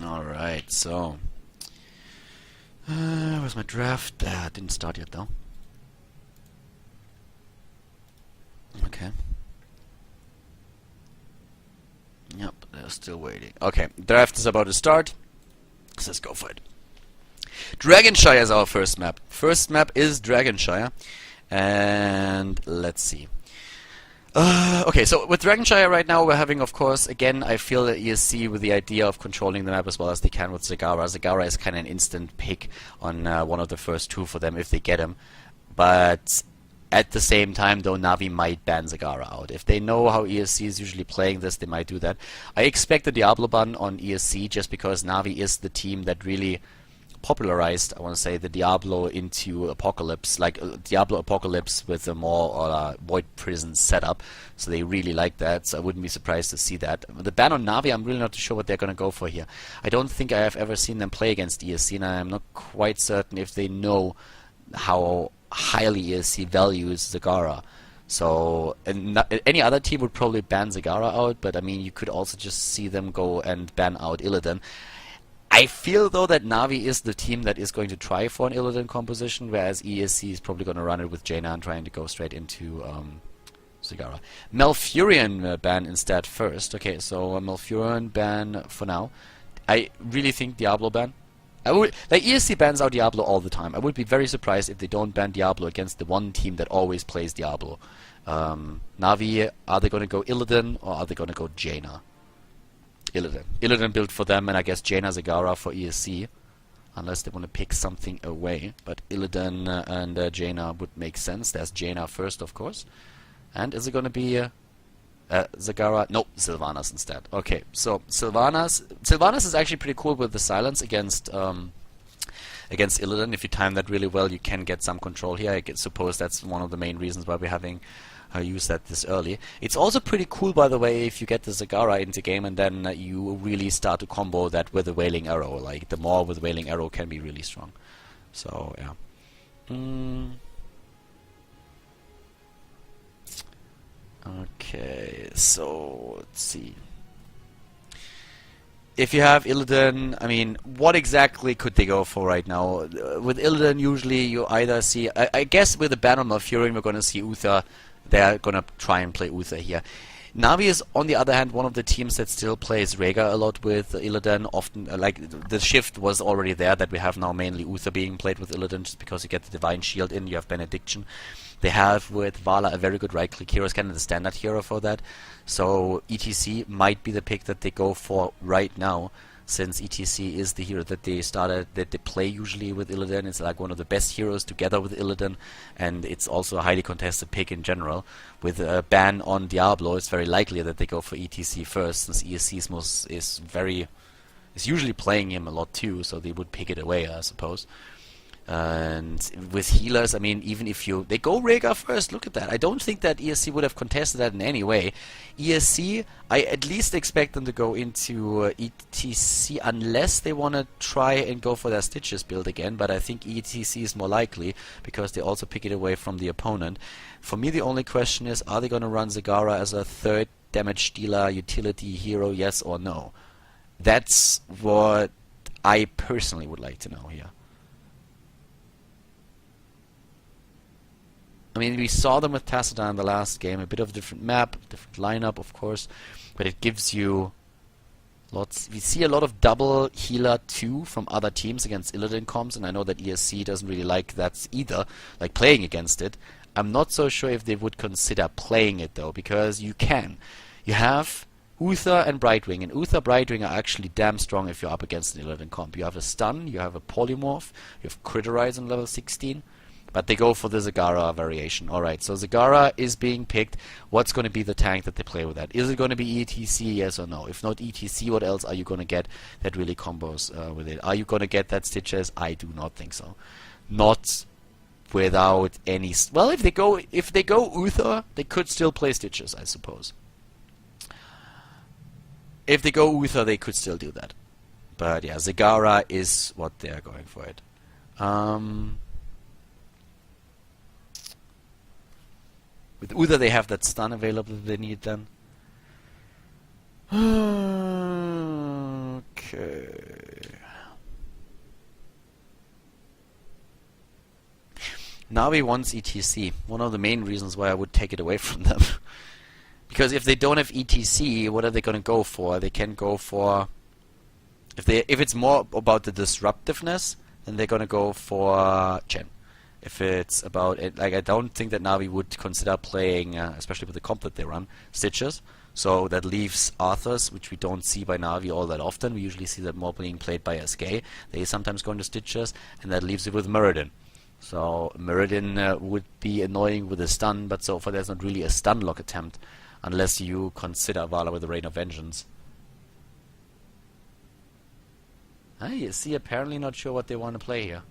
Alright, so... where's my draft? Didn't start yet though. Okay. Yep, they're still waiting. Okay, draft is about to start. Let's go for it. Dragonshire is our first map. First map is Dragonshire. And let's see. Okay, so with Dragonshire right now, we're having, of course, again, I feel that ESC with the idea of controlling the map as well as they can with Zagara. Zagara is kind of an instant pick on one of the first two for them if they get him. But at the same time, though, Navi might ban Zagara out. If they know how ESC is usually playing this, they might do that. I expect a Diablo ban on ESC just because Navi is the team that really popularized, I want to say, the Diablo into Apocalypse, like Diablo Apocalypse with a more Void Prison setup. So they really like that, so I wouldn't be surprised to see that. The ban on Navi, I'm really not too sure what they're going to go for here. I don't think I have ever seen them play against ESC, and I'm not quite certain if they know how highly ESC values Zagara. So any other team would probably ban Zagara out, but I mean, you could also just see them go and ban out Illidan. I feel, though, that Navi is the team that is going to try for an Illidan composition, whereas ESC is probably going to run it with Jaina and trying to go straight into Zagara. Malfurion ban instead first. Okay, so a Malfurion ban for now. I really think Diablo ban. Like, ESC bans out Diablo all the time. I would be very surprised if they don't ban Diablo against the one team that always plays Diablo. Navi, are they going to go Illidan or are they going to go Jaina? Illidan. Illidan built for them, and I guess Jaina Zagara for ESC, unless they want to pick something away. But Illidan and Jaina would make sense. There's Jaina first, of course. And is it going to be Zagara? No, Sylvanas instead. Okay, so Sylvanas is actually pretty cool with the silence against Illidan. If you time that really well, you can get some control here. I suppose that's one of the main reasons why we're having use that this early. It's also pretty cool, by the way, if you get the Zagara into game and then you really start to combo that with the Wailing Arrow. Like, the more with Wailing Arrow can be really strong. So, yeah. Okay, so let's see. If you have Illidan, I mean, what exactly could they go for right now? With Illidan, usually you either see... I guess with the ban on Malfurion, we're going to see Uther. They're going to try and play Uther here. Navi is, on the other hand, one of the teams that still plays Rhaegar a lot with Illidan. Often, like, the shift was already there that we have now mainly Uther being played with Illidan just because you get the Divine Shield in, you have Benediction. They have with Vala a very good right-click hero, it's kind of the standard hero for that. So ETC might be the pick that they go for right now, since ETC is the hero that they play usually with Illidan. It's like one of the best heroes together with Illidan, and it's also a highly contested pick in general. With a ban on Diablo, it's very likely that they go for ETC first, since ESC is usually playing him a lot too, so they would pick it away, I suppose. And with healers, I mean, even if they go Rhaegar first, look at that. I don't think that ESC would have contested that in any way. ESC, I at least expect them to go into ETC unless they want to try and go for their Stitches build again, but I think ETC is more likely because they also pick it away from the opponent. For me, the only question is, are they going to run Zagara as a third damage dealer utility hero, yes or no? That's what I personally would like to know here. I mean, we saw them with Tassadar in the last game, a bit of a different map, different lineup, of course, but it gives you lots. We see a lot of double healer too from other teams against Illidan comps, and I know that ESC doesn't really like that either, like playing against it. I'm not so sure if they would consider playing it though, because you can. You have Uther and Brightwing, and Uther Brightwing are actually damn strong if you're up against an Illidan comp. You have a stun, you have a polymorph, you have Criterize on level 16. But they go for the Zagara variation. Alright, so Zagara is being picked. What's going to be the tank that they play with that? Is it going to be ETC, yes or no? If not ETC, what else are you going to get that really combos with it? Are you going to get that Stitches? I do not think so. Not without any... Well, if they go Uther, they could still play Stitches, I suppose. If they go Uther, they could still do that. But yeah, Zagara is what they're going for it. With Uther, they have that stun available if they need then. Okay. Navi wants ETC. One of the main reasons why I would take it away from them. Because if they don't have ETC, what are they going to go for? They can go for... If it's more about the disruptiveness, then they're going to go for Chen. If it's about it, like, I don't think that Navi would consider playing, especially with the comp that they run, Stitches. So that leaves Arthurs, which we don't see by Navi all that often. We usually see that more being played by SK. They sometimes go into Stitches, and that leaves it with Muradin. So Muradin would be annoying with a stun, but so far there's not really a stun lock attempt, unless you consider Vala with the Rain of Vengeance. You see, apparently not sure what they want to play here.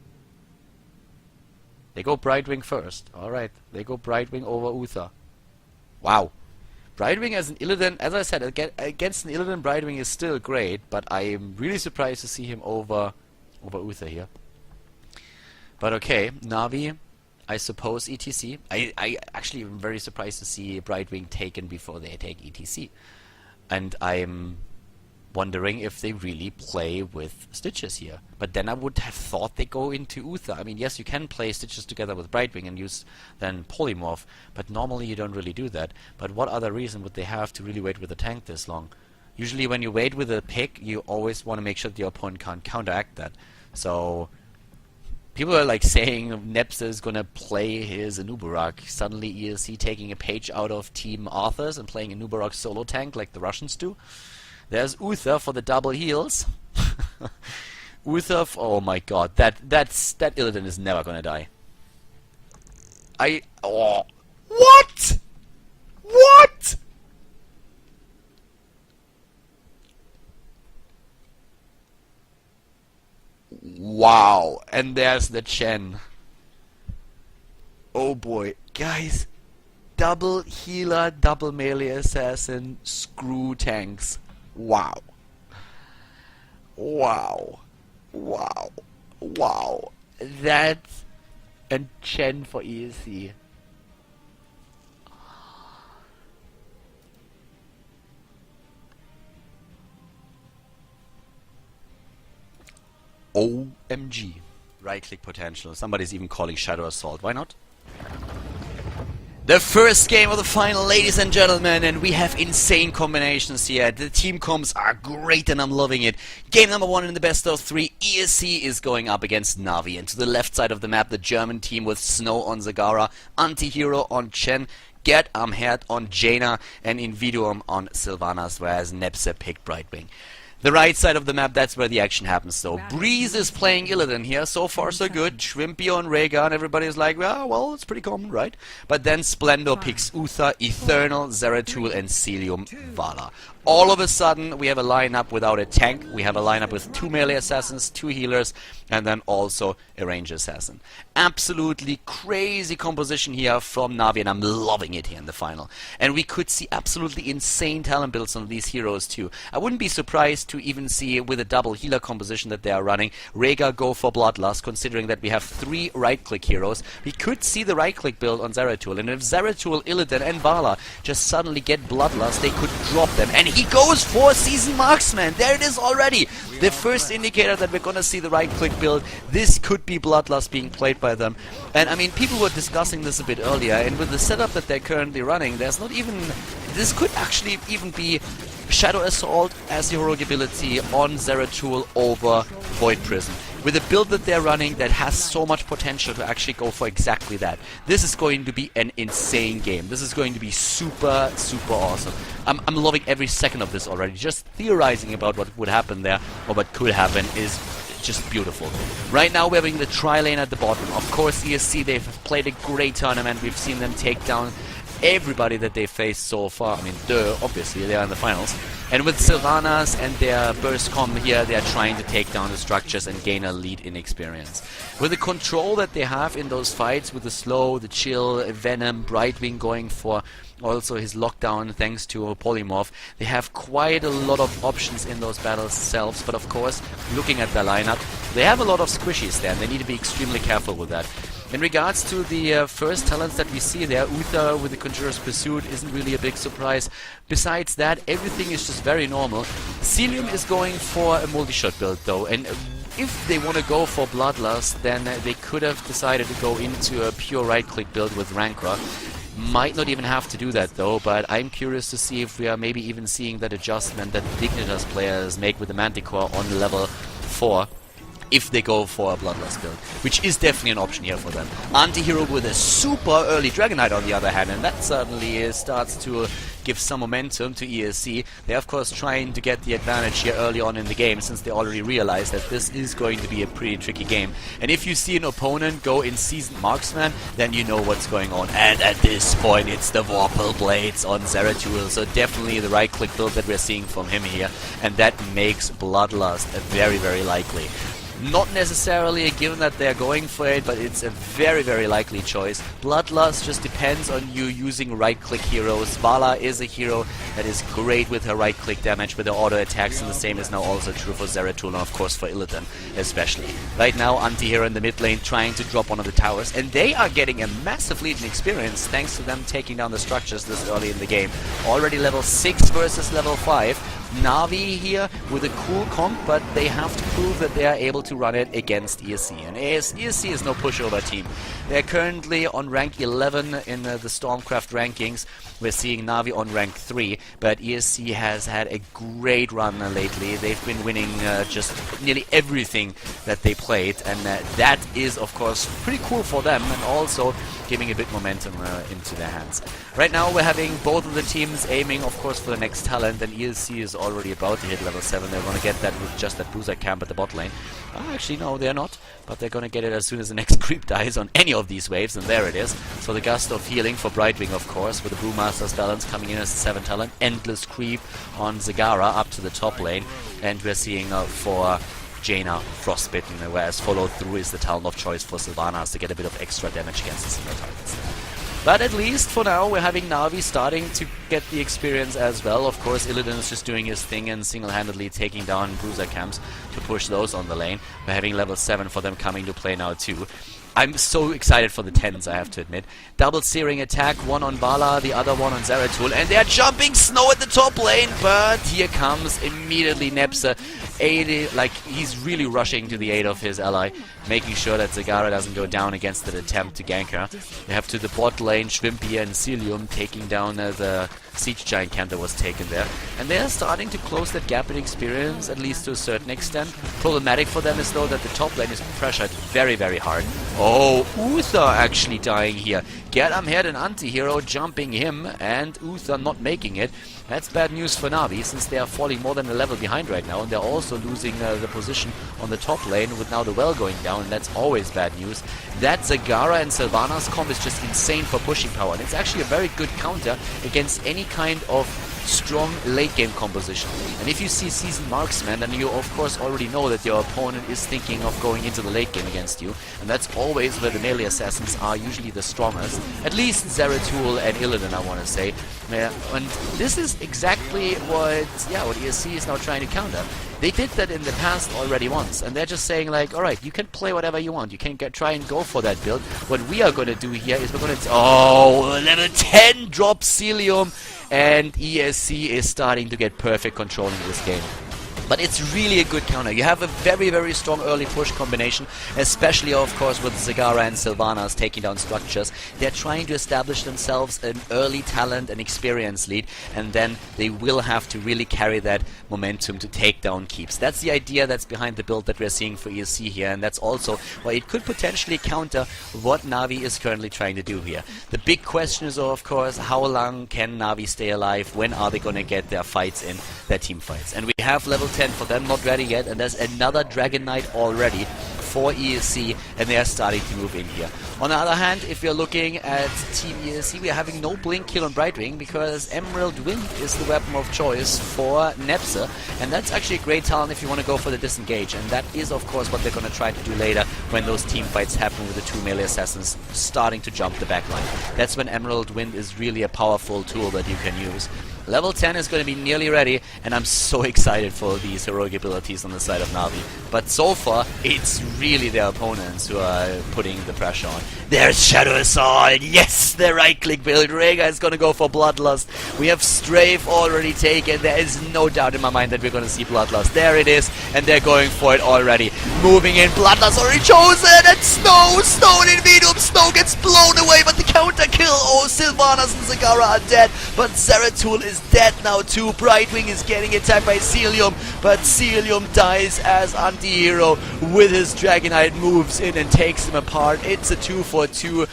They go Brightwing first. Alright, they go Brightwing over Uther. Wow. Brightwing as an Illidan, as I said, against an Illidan, Brightwing is still great, but I am really surprised to see him over Uther here. But okay, Navi, I suppose ETC. I actually am very surprised to see Brightwing taken before they take ETC. And I'm wondering if they really play with Stitches here. But then I would have thought they go into Uther. I mean, yes, you can play Stitches together with Brightwing and use then Polymorph, but normally you don't really do that. But what other reason would they have to really wait with the tank this long? Usually when you wait with a pick, you always want to make sure that your opponent can't counteract that. So people are like saying Nepsa is gonna play his Anubarak. Suddenly ESC taking a page out of Team Arthurs and playing Anubarak solo tank like the Russians do. There's Uther for the double heals. Uther, oh my god, that Illidan is never gonna die. What? What? Wow, and there's the Chen. Oh boy, guys, double healer, double melee assassin, screw tanks. Wow. Wow. Wow. Wow. That's a Chen for ESC. OMG. Right click potential. Somebody's even calling Shadow Assault. Why not? The first game of the final, ladies and gentlemen, and we have insane combinations here. The team comps are great and I'm loving it. Game number 1 in the best of 3, ESC is going up against Navi. And to the left side of the map, the German team with Snow on Zagara, Antihero on Chen, Gerd Amherd on Jaina, and Inviduum on Sylvanas, whereas Nepse picked Brightwing. The right side of the map, that's where the action happens though. Breeze is playing Illidan here, so far so good. Shrimpy on Rhaegar, and everybody's like, well, it's pretty common, right? But then Splendor picks Uther, Eternal, Zeratul, and Celium Vala. All of a sudden, we have a lineup without a tank. We have a lineup with 2 melee assassins, 2 healers, and then also a range assassin. Absolutely crazy composition here from Navi, and I'm loving it here in the final. And we could see absolutely insane talent builds on these heroes too. I wouldn't be surprised to even see, with a double healer composition that they are running, Rhaegar go for Bloodlust, considering that we have 3 right-click heroes. We could see the right-click build on Zeratul, and if Zeratul, Illidan, and Vala just suddenly get Bloodlust, they could drop them. And he goes for Seasoned Marksman. There it is already. The first indicator that we're gonna see the right-click build. This could be Bloodlust being played by them. And I mean, people were discussing this a bit earlier, and with the setup that they're currently running, there's not even... This could actually even be Shadow Assault as the heroic ability on Zeratul over Void Prison. With a build that they're running that has so much potential to actually go for exactly that. This is going to be an insane game. This is going to be super, super awesome. I'm loving every second of this already. Just theorizing about what would happen there, or what could happen, is just beautiful. Right now we're having the tri-lane at the bottom. Of course, ESC, they've played a great tournament. We've seen them take down everybody that they faced so far. I mean, obviously, they are in the finals. And with Sylvanas and their burst comp here, they are trying to take down the structures and gain a lead in experience. With the control that they have in those fights, with the slow, the chill, Venom, Brightwing going for also his lockdown thanks to Polymorph, they have quite a lot of options in those battles themselves. But of course, looking at their lineup, they have a lot of squishies there, and they need to be extremely careful with that. In regards to the first talents that we see there, Uther with the Conjurer's Pursuit isn't really a big surprise. Besides that, everything is just very normal. Celium is going for a multi-shot build though, and if they want to go for Bloodlust, then they could have decided to go into a pure right-click build with Rancor. Might not even have to do that though, but I'm curious to see if we are maybe even seeing that adjustment that Dignitas players make with the Manticore on level 4. If they go for a Bloodlust build, which is definitely an option here for them. Anti-hero with a super early Dragon Knight on the other hand, and that certainly starts to give some momentum to ESC. They're of course trying to get the advantage here early on in the game, since they already realized that this is going to be a pretty tricky game. And if you see an opponent go in Seasoned Marksman, then you know what's going on. And at this point it's the Vorpal Blades on Zeratul, so definitely the right-click build that we're seeing from him here, and that makes Bloodlust very, very likely. Not necessarily a given that they're going for it, but it's a very, very likely choice. Bloodlust just depends on you using right-click heroes. Vala is a hero that is great with her right-click damage, with her auto attacks, and the same is now also true for Zeratul, and of course for Illidan especially. Right now, anti-hero in the mid lane trying to drop one of the towers, and they are getting a massive lead in experience thanks to them taking down the structures this early in the game. Already level 6 versus level 5. Navi here with a cool comp, but they have to prove that they are able to run it against ESC. And ESC is no pushover team. They're currently on rank 11 in the Stormcraft rankings. We're seeing Navi on rank 3, but ESC has had a great run lately. They've been winning just nearly everything that they played, and that is of course pretty cool for them, and also giving a bit momentum into their hands. Right now we're having both of the teams aiming of course for the next talent, and ESC is already about to hit level 7. They're going to get that with just that Bruiser camp at the bot lane. Actually no, they're not, but they're going to get it as soon as the next creep dies on any of these waves, and there it is. So the Gust of Healing for Brightwing of course, with the Brewmaster's Balance coming in as the 7 talent. Endless creep on Zagara up to the top lane, and we're seeing for Jaina Frostbitten, whereas follow through is the talent of choice for Sylvanas to get a bit of extra damage against the single targets. But at least for now we're having Navi starting to get the experience as well. Of course Illidan is just doing his thing and single-handedly taking down bruiser camps to push those on the lane. We're having level 7 for them coming to play now too. I'm so excited for the 10s, I have to admit. Double searing attack, one on Vala, the other one on Zeratul, and they're jumping Snow at the top lane, but here comes immediately Nepsa. Like, he's really rushing to the aid of his ally, making sure that Zagara doesn't go down against the attempt to gank her. We have to the bot lane, Shrimpy and Celium taking down the Siege Giant camp that was taken there. And they're starting to close that gap in experience, at least to a certain extent. Problematic for them is though that the top lane is pressured very, very hard. Oh, Uther actually dying here. Gerdam had an anti-hero jumping him, and Uther not making it. That's bad news for Navi, since they are falling more than a level behind right now, and they're also losing the position on the top lane with now the well going down, and that's always bad news. That Zagara and Sylvanas comp is just insane for pushing power, and it's actually a very good counter against any kind of strong late game composition. And if you see Seasoned Marksman, then you of course already know that your opponent is thinking of going into the late game against you, and that's always where the melee assassins are usually the strongest. At least Zeratul and Illidan, I want to say. And this is exactly what ESC is now trying to counter. They did that in the past already once, and they're just saying like, alright, you can play whatever you want, you can try and go for that build. What we are going to do here is we're going to... Oh, level 10 drop Celium, and ESC is starting to get perfect control in this game. But it's really a good counter. You have a very, very strong early push combination, especially, of course, with Zagara and Sylvanas taking down structures. They're trying to establish themselves an early talent and experience lead, and then they will have to really carry that momentum to take down keeps. That's the idea that's behind the build that we're seeing for ESC here, and that's also why it could potentially counter what Navi is currently trying to do here. The big question is, of course, how long can Navi stay alive? When are they going to get their fights in, their team fights? And we have level 10 for them, not ready yet, and there's another Dragon Knight already for ESC, and they are starting to move in here. On the other hand, if you're looking at Team ESC, we are having no blink kill on Brightwing, because Emerald Wind is the weapon of choice for Nepsa, and that's actually a great talent if you want to go for the disengage, and that is of course what they're going to try to do later when those team fights happen with the two melee assassins starting to jump the backline. That's when Emerald Wind is really a powerful tool that you can use. Level 10 is going to be nearly ready, and I'm so excited for these heroic abilities on the side of Navi. But so far, it's really their opponents who are putting the pressure on. There's Shadow Assault! Yes! The right-click build. Rega is going to go for Bloodlust. We have Strafe already taken. There is no doubt in my mind that we're going to see Bloodlust. There it is, and they're going for it already. Moving in, Bloodlust already chosen, and Snow! Snow in medium! Snow gets blown away, but the counter kill! Oh, Sylvanas and Zagara are dead, but Zeratul is dead now too. Brightwing is getting attacked by Celium, but Celium dies as anti-hero with his Dragonite, moves in and takes him apart. It's a 2-for-2.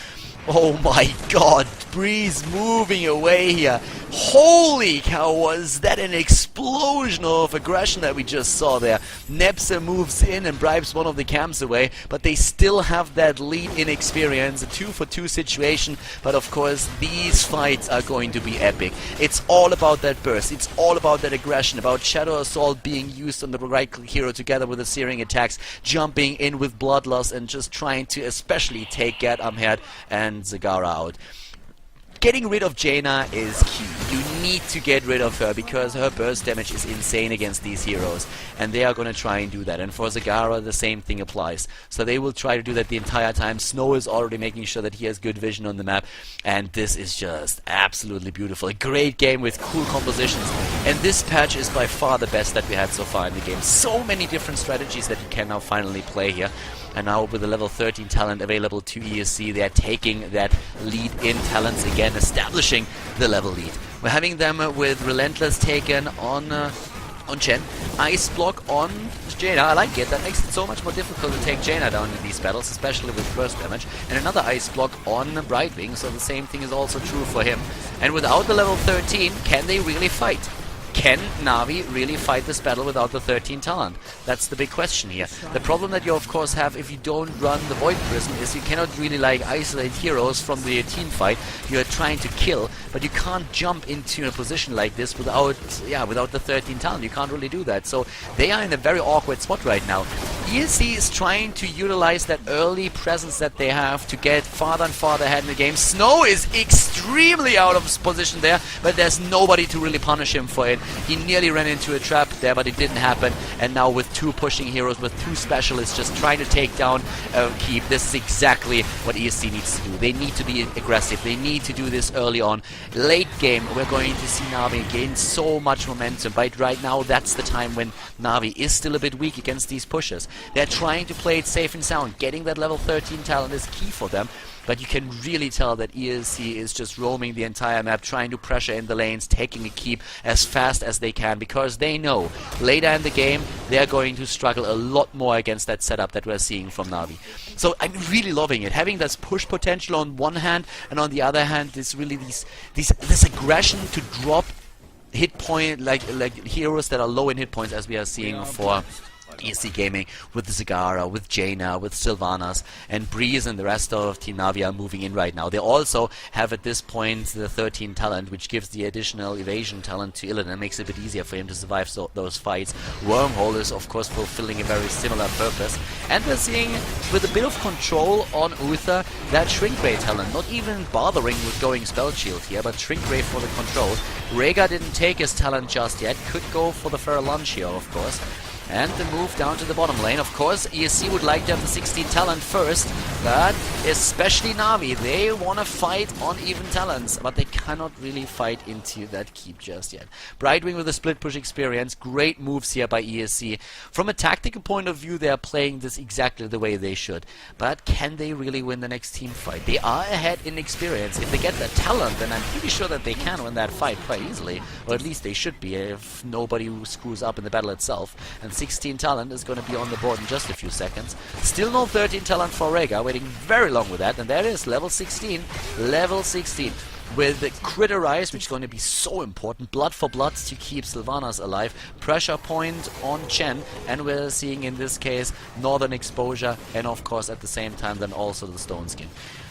Oh my god, Breeze moving away here. Holy cow, was that an explosion of aggression that we just saw there. Nepsa moves in and bribes one of the camps away, but they still have that lead in experience. A 2-for-2 situation, but of course these fights are going to be epic. It's all about that burst, it's all about that aggression, about Shadow Assault being used on the right click hero together with the searing attacks, jumping in with Bloodlust and just trying to especially take Gad Amherd and Zagara out. Getting rid of Jaina is key. You need to get rid of her because her burst damage is insane against these heroes, and they are going to try and do that. And for Zagara, the same thing applies. So they will try to do that the entire time. Snow is already making sure that he has good vision on the map, and this is just absolutely beautiful. A great game with cool compositions, and this patch is by far the best that we had so far in the game. So many different strategies that you can now finally play here. And now with the level 13 talent available to ESC, they are taking that lead in talents again, establishing the level lead. We're having them with Relentless taken on Chen. Ice Block on Jaina. I like it. That makes it so much more difficult to take Jaina down in these battles, especially with burst damage. And another Ice Block on Brightwing, so the same thing is also true for him. And without the level 13, can they really fight? Can Navi really fight this battle without the 13 talent? That's the big question here. The problem that you of course have if you don't run the Void Prism is you cannot really like isolate heroes from the team fight you're trying to kill, but you can't jump into a position like this without the 13 talent. You can't really do that. So they are in a very awkward spot right now. ESC is trying to utilize that early presence that they have to get farther and farther ahead in the game. Snow is extremely out of position there, but there's nobody to really punish him for it. He nearly ran into a trap there, but it didn't happen. And now with two pushing heroes, with two specialists just trying to take down Keep, this is exactly what ESC needs to do. They need to be aggressive. They need to do this early on. Late game, we're going to see Navi gain so much momentum. But right now, that's the time when Navi is still a bit weak against these pushes. They're trying to play it safe and sound. Getting that level 13 talent is key for them. But you can really tell that ESC is just roaming the entire map, trying to pressure in the lanes, taking a keep as fast as they can, because they know later in the game they're going to struggle a lot more against that setup that we're seeing from Navi. So I'm really loving it, having this push potential on one hand, and on the other hand, this really this aggression to drop hit point like heroes that are low in hit points, as we are seeing for ESC Gaming, with Zagara, with Jaina, with Sylvanas, and Breeze and the rest of Team Navi are moving in right now. They also have at this point the 13 talent, which gives the additional evasion talent to Illidan and makes it a bit easier for him to survive those fights. Wormhole is of course fulfilling a very similar purpose, and we're seeing with a bit of control on Uther that Shrink Ray talent, not even bothering with going Spell Shield here, but Shrink Ray for the control. Rhaegar didn't take his talent just yet, could go for the Feral Lunge here of course. And the move down to the bottom lane. Of course, ESC would like to have the 16 talent first, but especially Navi, they want to fight on even talents, but they cannot really fight into that keep just yet. Brightwing with a split push experience, great moves here by ESC. From a tactical point of view, they are playing this exactly the way they should, but can they really win the next team fight? They are ahead in experience. If they get that talent, then I'm pretty sure that they can win that fight quite easily, or at least they should be if nobody screws up in the battle itself. And 16 talent is going to be on the board in just a few seconds. Still no 13 talent for Rhaegar, waiting very long with that, and there it is, level 16. Level 16. With the Criterize, which is going to be so important. Blood for blood to keep Sylvanas alive. Pressure point on Chen, and we're seeing in this case Northern Exposure, and of course at the same time then also the Stone Skin.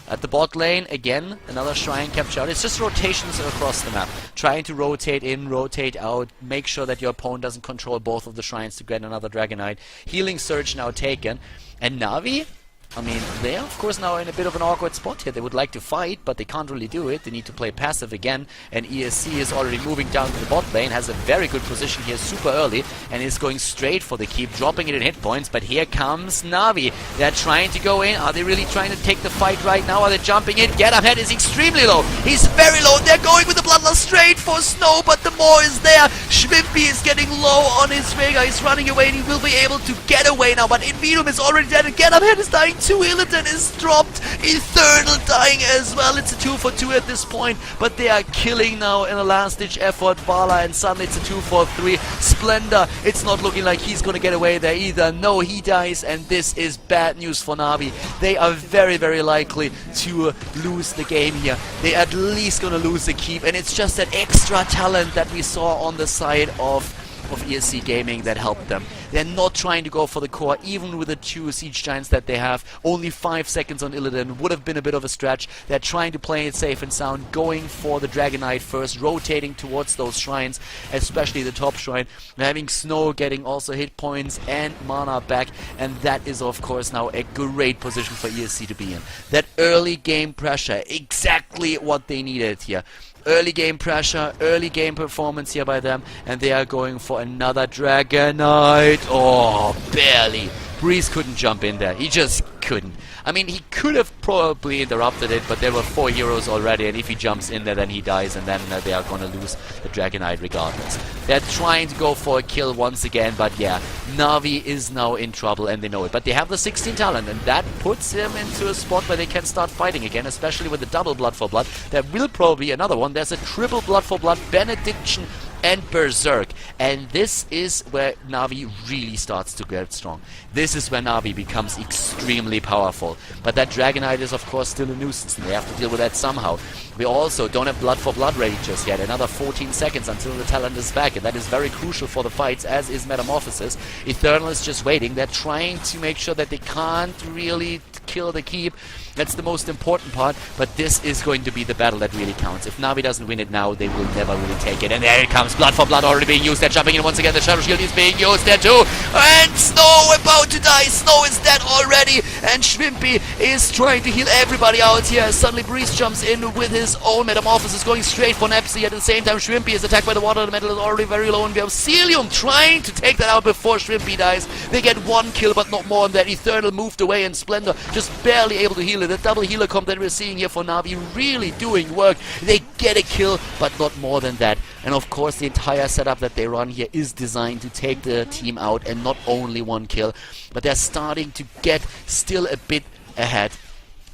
At the bot lane, again, another shrine capture out. It's just rotations across the map. Trying to rotate in, rotate out, make sure that your opponent doesn't control both of the shrines to get another Dragonite. Healing Surge now taken. And Navi, I mean, they're of course now in a bit of an awkward spot here. They would like to fight, but they can't really do it. They need to play passive again, and ESC is already moving down to the bot lane, has a very good position here super early, and is going straight for the keep, dropping it in hit points, but here comes Navi. They're trying to go in. Are they really trying to take the fight right now? Are they jumping in? Get Up Head is extremely low. He's very low. They're going with the Bloodlust straight for Snow, but the Maw is there. Schwimpy is getting low on his Vega. He's running away, and he will be able to get away now, but Invidum is already dead, and Get Up Head is dying too. Illidan is dropped. Eternal dying as well. It's a 2-for-2 at this point, but they are killing now in a last-ditch effort. Vala, and suddenly it's a 2-for-3. Splendor, it's not looking like he's gonna get away there either. No, he dies, and this is bad news for Navi. They are very, very likely to lose the game here. They're at least gonna lose the keep, and it's just that extra talent that we saw on the side of ESC Gaming that helped them. They're not trying to go for the core, even with the 2 Siege Giants that they have. Only 5 seconds on Illidan would have been a bit of a stretch. They're trying to play it safe and sound, going for the Dragon Knight first, rotating towards those shrines, especially the top shrine. They're having Snow getting also hit points and mana back, and that is of course now a great position for ESC to be in. That early game pressure, exactly what they needed here. Early game pressure, early game performance here by them, and they are going for another Dragon Knight. Oh, barely. Breeze couldn't jump in there. He just couldn't. I mean, he could have probably interrupted it, but there were 4 heroes already, and if he jumps in there, then he dies, and then they are gonna lose the Dragon Knight regardless. They're trying to go for a kill once again, but yeah, Navi is now in trouble, and they know it. But they have the 16 talent, and that puts him into a spot where they can start fighting again, especially with the double Blood for Blood. There will probably be another one. There's a triple Blood for Blood, Benediction, and Berserk, and this is where Navi really starts to get strong. This is where Navi becomes extremely powerful, but that Dragon Knight is of course still a nuisance, and they have to deal with that somehow. We also don't have Blood for Blood ready just yet. Another 14 seconds until the talent is back, and that is very crucial for the fights, as is Metamorphosis. Eternal is just waiting. They're trying to make sure that they can't really kill the keep. That's the most important part, but this is going to be the battle that really counts. If Navi doesn't win it now, they will never really take it. And there it comes, Blood for Blood already being used. They're jumping in once again. The Shadow Shield is being used there too. And Snow about to die. Snow is dead already. And Schwimpy is trying to heal everybody out here. Suddenly Breeze jumps in with his own Metamorphosis, going straight for Nepsi. At the same time, Schwimpy is attacked by the water. The metal is already very low. And we have Celium trying to take that out before Schwimpy dies. They get 1 kill, but not more than that. Eternal moved away, and Splendor just barely able to heal it. The double healer comp that we're seeing here for Navi really doing work. They get a kill, but not more than that. And of course, the entire setup that they run here is designed to take the team out, and not only 1 kill, but they're starting to get still a bit ahead.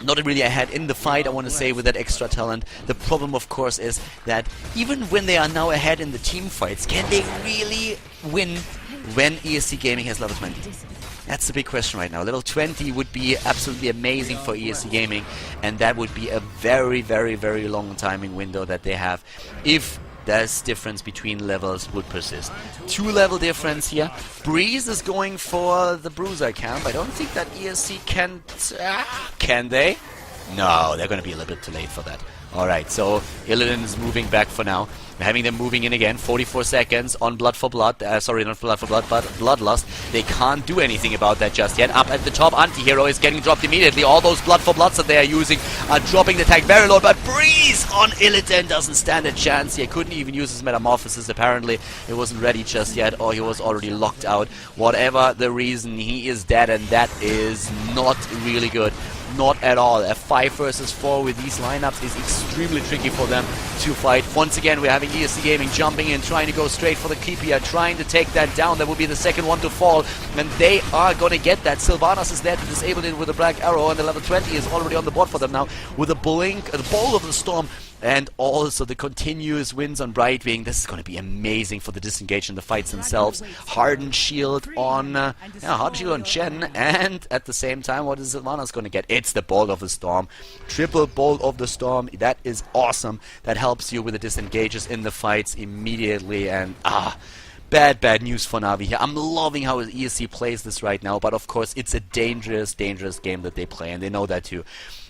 Not really ahead in the fight, I want to say, with that extra talent. The problem, of course, is that even when they are now ahead in the team fights, can they really win when ESC Gaming has level 20? That's the big question right now. Level 20 would be absolutely amazing for ESC Gaming, and that would be a very, very, very long timing window that they have if this difference between levels would persist. 2 level difference here. Breeze is going for the Bruiser camp. I don't think that ESC can... can they? No, they're going to be a little bit too late for that. Alright, so Illidan is moving back for now. We're having them moving in again. 44 seconds on Blood for Blood. Sorry, not Blood for Blood, but Bloodlust. They can't do anything about that just yet. Up at the top, Anti-Hero is getting dropped immediately. All those Blood for Bloods that they are using are dropping the tag very low, but Breeze on Illidan doesn't stand a chance. He couldn't even use his Metamorphosis. Apparently, it wasn't ready just yet, or he was already locked out. Whatever the reason, he is dead, and that is not really good. Not at all. A 5 versus 4 with these lineups is extremely tricky for them to fight. Once again, we're having ESC Gaming jumping in, trying to go straight for the keep here, trying to take that down. That will be the second one to fall, and they are going to get that. Sylvanas is there to disable it with a black arrow, and the level 20 is already on the board for them now with a blink, the Bowl of the Storm, and also the continuous wins on Brightwing. This is going to be amazing for the disengage and the fights themselves. Hardened Shield on Hardened Shield on Chen, and at the same time, what is Sylvanas going to get? It's the Bolt of the Storm. Triple Bolt of the Storm. That is awesome. That helps you with the disengages in the fights immediately, and bad news for Navi here. I'm loving how ESC plays this right now, but of course it's a dangerous game that they play, and they know that too.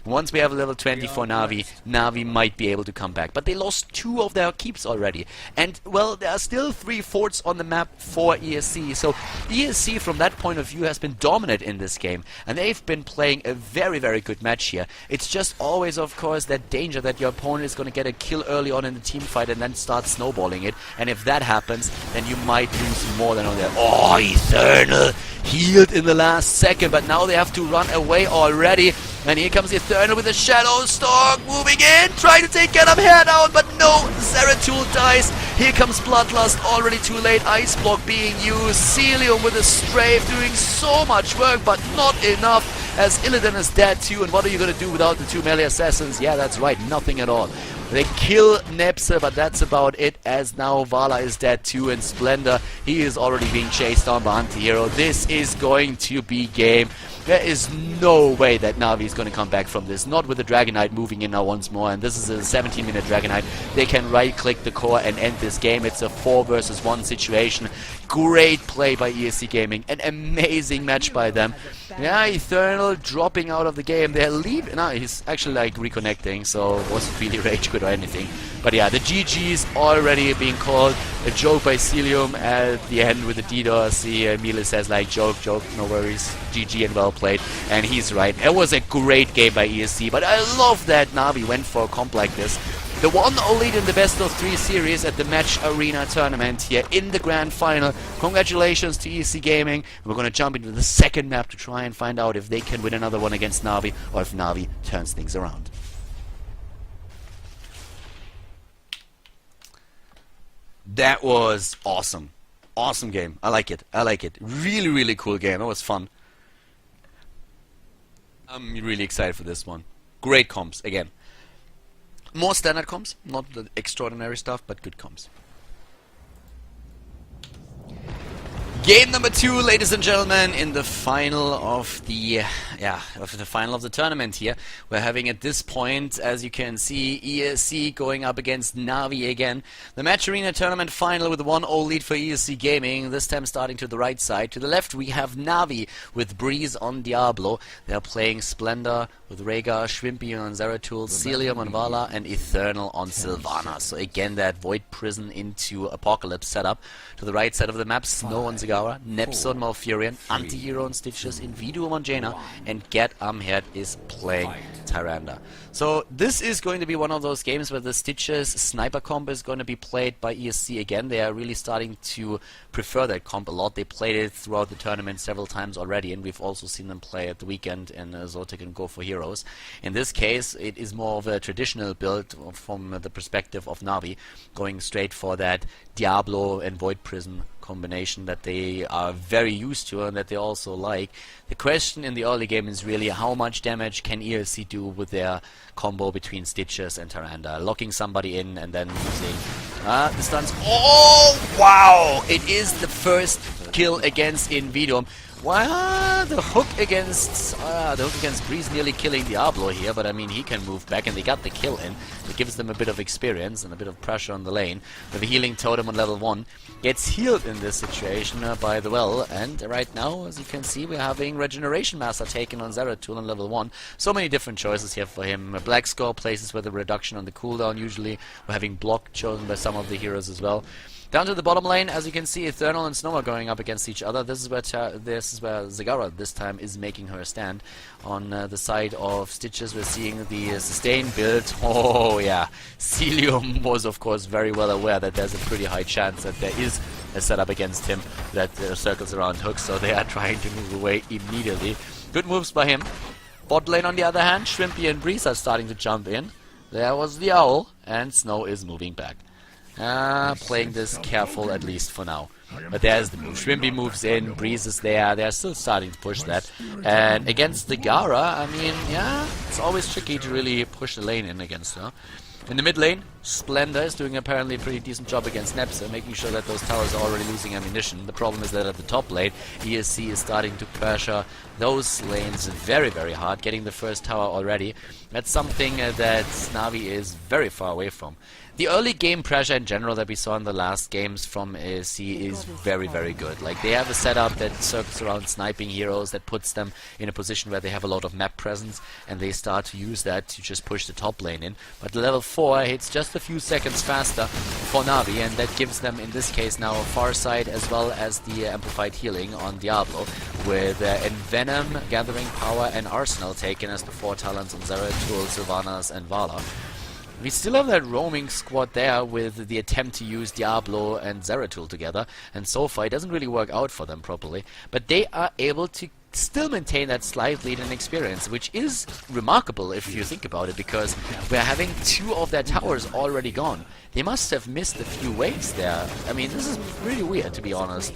Once we have a level 20 for Navi, Navi might be able to come back. But they lost 2 of their keeps already. And, well, there are still 3 forts on the map for ESC. So ESC, from that point of view, has been dominant in this game. And they've been playing a very, very good match here. It's just always, of course, that danger that your opponent is going to get a kill early on in the team fight and then start snowballing it. And if that happens, then you might lose more than on there. Oh, Eternal healed in the last second, but now they have to run away already. And here comes Eternal with a Shadow Stalk, moving in, trying to take Get Up Hair down, but no, Zeratul dies. Here comes Bloodlust, already too late, Ice Block being used, Celium with a Strafe doing so much work, but not enough, as Illidan is dead too. And what are you going to do without the 2 melee assassins? Yeah, that's right, nothing at all. They kill Nepse, but that's about it, as now Vala is dead too, and Splendor, he is already being chased down by Antihero. This is going to be game. There is no way that Navi is going to come back from this. Not with the Dragon Knight moving in now once more. And this is a 17-minute Dragon Knight. They can right-click the core and end this game. It's a 4 versus 1 situation. Great play by ESC Gaming. An amazing match by them. Yeah, Eternal dropping out of the game. They're leaving. No, he's actually like reconnecting, so it wasn't really rage quit or anything. But yeah, the GG's already being called. A joke by Celium at the end with the DDoS. See, Mila says like, joke, no worries. GG and well played. And he's right. It was a great game by ESC, but I love that Navi went for a comp like this. The 1-0 lead in the best of 3 series at the Matcharena tournament here in the grand final. Congratulations to ESC Gaming. We're going to jump into the second map to try and find out if they can win another one against Navi, or if Navi turns things around. That was awesome. Awesome game. I like it. I like it. Really, really cool game. It was fun. I'm really excited for this one. Great comps, again. More standard comps, not the extraordinary stuff, but good comps. Game number 2, ladies and gentlemen, in the final of the final of the tournament here. We're having at this point, as you can see, ESC going up against Navi again. The Matcharena tournament final with a 1-0 lead for ESC Gaming, this time starting to the right side. To the left we have Navi with Breeze on Diablo. They're playing Splendor with Rhaegar, Schwimpy on Zeratul, Celium on Vala, and Eternal on Sylvanas. So again, that Void Prison into Apocalypse setup. To the right side of the map, Snow on Zagara, Nepson Malfurion, Antihero on Stitches, Invidium on Jaina, and Get Amherd is playing Tyrande. So this is going to be one of those games where the Stitches sniper comp is going to be played by ESC again. They are really starting to prefer that comp a lot. They played it throughout the tournament several times already, and we've also seen them play at the weekend in Zotic and Go for Heroes. In this case, it is more of a traditional build from the perspective of Navi, going straight for that Diablo and Void Prison combination that they are very used to and that they also like. The question in the early game is really how much damage can ESC do with their combo between Stitches and Tyrande, locking somebody in and then using the stuns. Oh wow! It is the first kill against Invidium. Well, the hook against Breeze nearly killing Diablo here, but I mean he can move back and they got the kill in. It gives them a bit of experience and a bit of pressure on the lane. With a healing totem on level 1, gets healed in this situation by the well, and right now, as you can see, we're having Regeneration Master taken on Zeratul on level 1. So many different choices here for him. Black Skull places with a reduction on the cooldown usually. We're having block chosen by some of the heroes as well. Down to the bottom lane, as you can see, Eternal and Snow are going up against each other. This is where Zagara this time is making her stand. On the side of Stitches, we're seeing the sustain build. Oh yeah, Celium was of course very well aware that there's a pretty high chance that there is a setup against him that circles around hooks, so they are trying to move away immediately. Good moves by him. Bot lane on the other hand, Schwimpy and Breeze are starting to jump in. There was the owl, and Snow is moving back. Playing this careful at least for now. But there's the move. Schwimpy moves in, Breeze is there, they're still starting to push that. And against the Gara, I mean, yeah, it's always tricky to really push the lane in against her. In the mid lane, Splendor is doing apparently a pretty decent job against Nepse, making sure that those towers are already losing ammunition. The problem is that at the top lane, ESC is starting to pressure those lanes very, very hard. Getting the first tower already, that's something that Navi is very far away from. The early game pressure in general that we saw in the last games from ESC is very, very good. Like, they have a setup that circles around sniping heroes, that puts them in a position where they have a lot of map presence, and they start to use that to just push the top lane in. But level 4 hits just a few seconds faster for Navi, and that gives them, in this case now, a Farsight as well as the amplified healing on Diablo, with Envenom, Gathering Power, and Arsenal taken as the 4 talents on Zeratul, Sylvanas, and Vala. We still have that roaming squad there with the attempt to use Diablo and Zeratul together, and so far it doesn't really work out for them properly, but they are able to still maintain that slight lead in experience, which is remarkable if you think about it, because we're having 2 of their towers already gone. They must have missed a few waves there. I mean, this is really weird, to be honest.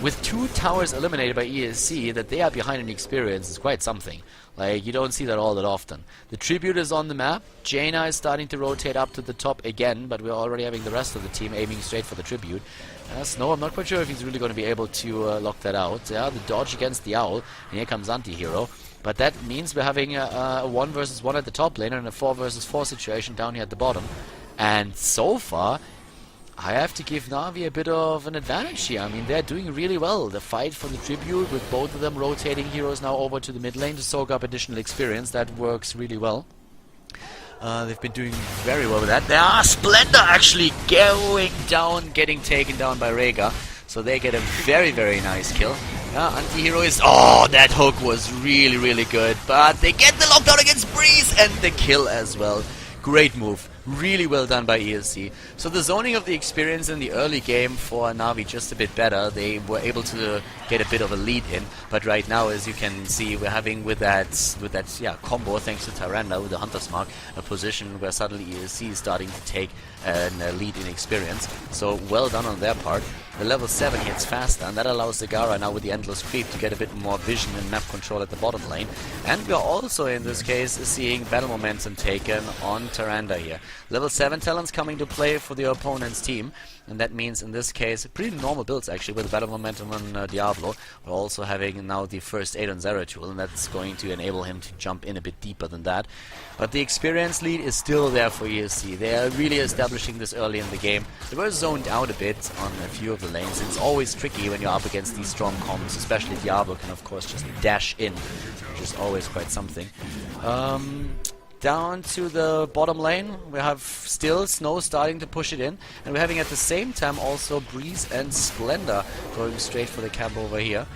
With 2 towers eliminated by ESC, that they are behind in experience is quite something. Like, you don't see that all that often. The Tribute is on the map. Jaina is starting to rotate up to the top again, but we're already having the rest of the team aiming straight for the Tribute. Snow, I'm not quite sure if he's really going to be able to lock that out. Yeah, the dodge against the Owl, and here comes Anti-Hero. But that means we're having a 1 versus 1 at the top lane and a 4 versus 4 situation down here at the bottom. And so far, I have to give Navi a bit of an advantage here. I mean, they're doing really well. The fight for the Tribute, with both of them rotating heroes now over to the mid lane to soak up additional experience, that works really well. They've been doing very well with that. There are Splendor actually going down, getting taken down by Rega. So they get a very, very nice kill. Anti-Hero is... Oh, that hook was really, really good. But they get the lockdown against Breeze and the kill as well. Great move. Really well done by ESC. So the zoning of the experience in the early game for Navi just a bit better. They were able to get a bit of a lead in, but right now, as you can see, we're having with that combo, thanks to Tyrande with the Hunter's Mark, a position where suddenly ESC is starting to take a lead in experience. So well done on their part. The level 7 hits faster, and that allows Zagara now with the Endless Creep to get a bit more vision and map control at the bottom lane. And we are also in this case seeing battle momentum taken on Tyrande here. Level 7 talents coming to play for the opponent's team, and that means in this case pretty normal builds actually with the battle momentum on Diablo. We're also having now the first aid on Zeratul, and that's going to enable him to jump in a bit deeper than that. But the experience lead is still there for ESC. They are really establishing this early in the game. They were zoned out a bit on a few of the lanes. It's always tricky when you're up against these strong combos, especially Diablo can of course just dash in, which is always quite something. Down to the bottom lane, we have still Snow starting to push it in, and we're having at the same time also Breeze and Splendor going straight for the camp over here.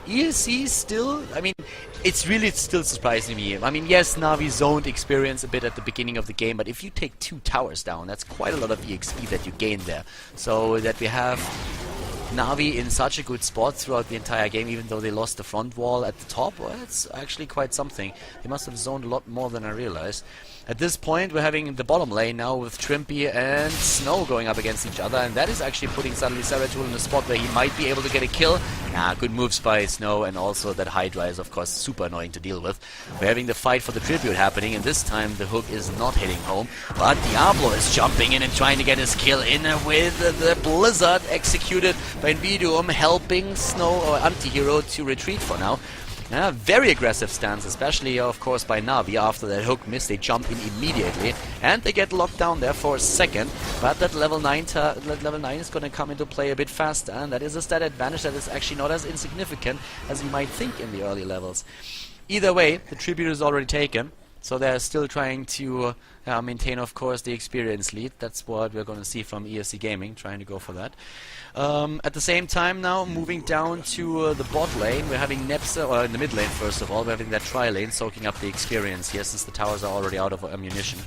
ESC still, I mean, it's really still surprising me. I mean, yes, Navi zoned experience a bit at the beginning of the game, but if you take 2 towers down, that's quite a lot of EXP that you gain there. So that we have Navi in such a good spot throughout the entire game, even though they lost the front wall at the top, well, it's actually quite something. They must have zoned a lot more than I realized. At this point, we're having the bottom lane now with Trimpy and Snow going up against each other, and that is actually putting suddenly Zeratul in a spot where he might be able to get a kill. Good moves by Snow, and also that Hydra is of course super annoying to deal with. We're having the fight for the Tribute happening, and this time the hook is not hitting home, but Diablo is jumping in and trying to get his kill in with the Blizzard executed by Nvidium, helping Snow or Anti-Hero to retreat for now. Very aggressive stance, especially of course by Navi. After that hook miss, they jump in immediately, and they get locked down there for a second. But that level 9 is going to come into play a bit faster, and that is a stat advantage that is actually not as insignificant as you might think in the early levels. Either way, the Tribute is already taken, so they're still trying to maintain, of course, the experience lead. That's what we're going to see from ESC Gaming, trying to go for that. At the same time now, moving down to the bot lane, we're having Nepsa, or in the mid lane first of all, we're having that tri-lane soaking up the experience here, since the towers are already out of ammunition.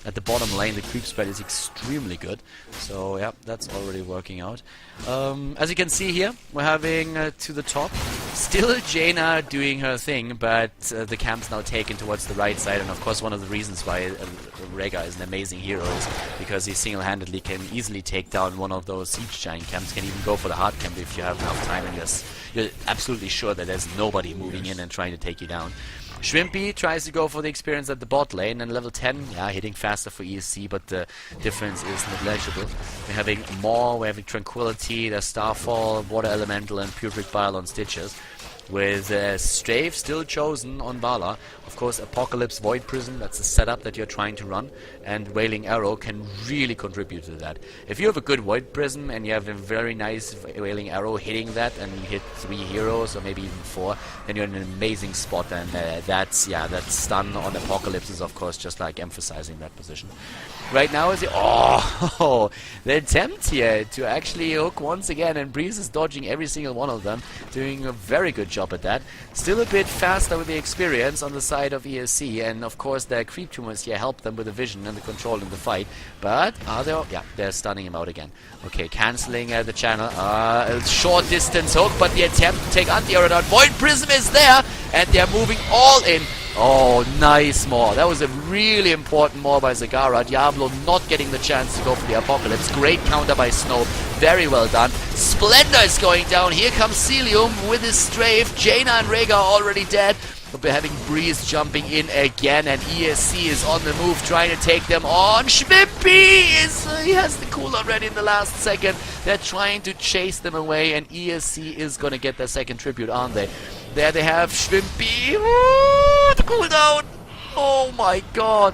At the bottom lane, the creep spread is extremely good, so yeah, that's already working out. As you can see here, we're having to the top, still Jaina doing her thing, but the camp's now taken towards the right side, and of course one of the reasons why Rega is an amazing hero is because he single-handedly can easily take down one of those siege giant camps, can even go for the hard camp if you have enough time and you're absolutely sure that there's nobody moving in and trying to take you down. Shrimpy tries to go for the experience at the bot lane, and level 10, hitting faster for ESC, but the difference is negligible. We're having Maw, we're having Tranquility, there's Starfall, Water Elemental, and Purific Bile on Stitches. with Strafe still chosen on Vala. Of course, Apocalypse Void Prism, that's the setup that you're trying to run, and Wailing Arrow can really contribute to that. If you have a good Void Prism and you have a very nice Wailing Arrow hitting that, and you hit 3 heroes or maybe even 4, then you're in an amazing spot, and that stun on Apocalypse is of course just like emphasizing that position. Right now is the attempt here to actually hook once again, and Breeze is dodging every single one of them, doing a very good job at that. Still a bit faster with the experience on the side of ESC, and of course their creep tumors here help them with the vision and the control in the fight. But are they? Yeah, they're stunning him out again. Okay, cancelling the channel. A short distance hook, but the attempt to take anti-aero down. Void Prism is there, and they're moving all in. Oh, nice maul. That was a really important maul by Zagara. Diablo not getting the chance to go for the Apocalypse. Great counter by Snow. Very well done. Splendor is going down. Here comes Celium with his strafe. Jaina and Rhaegar are already dead. But we're having Breeze jumping in again, and ESC is on the move trying to take them on. Schwimpy he has the cooldown ready in the last second. They're trying to chase them away, and ESC is going to get their second tribute, aren't they? There they have Schwimpy. Ooh, the cooldown. Oh my god.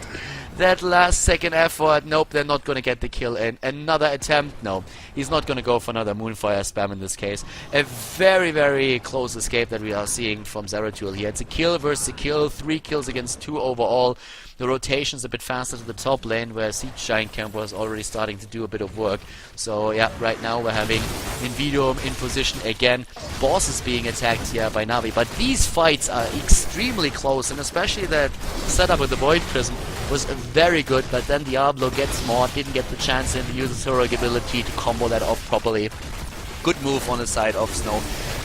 That last second effort. Nope, they're not going to get the kill in. Another attempt. No, he's not going to go for another Moonfire spam in this case. A very, very close escape that we are seeing from Zeratul here. It's a kill versus a kill. 3 kills against 2 overall. The rotation's a bit faster to the top lane, where Siege Giant Camp was already starting to do a bit of work. So yeah, right now we're having Invidium in position again. Boss is being attacked here by Navi, but these fights are extremely close, and especially that setup with the Void Prism was very good, but then Diablo gets more, didn't get the chance and uses heroic ability to combo that off properly. Good move on the side of Snow.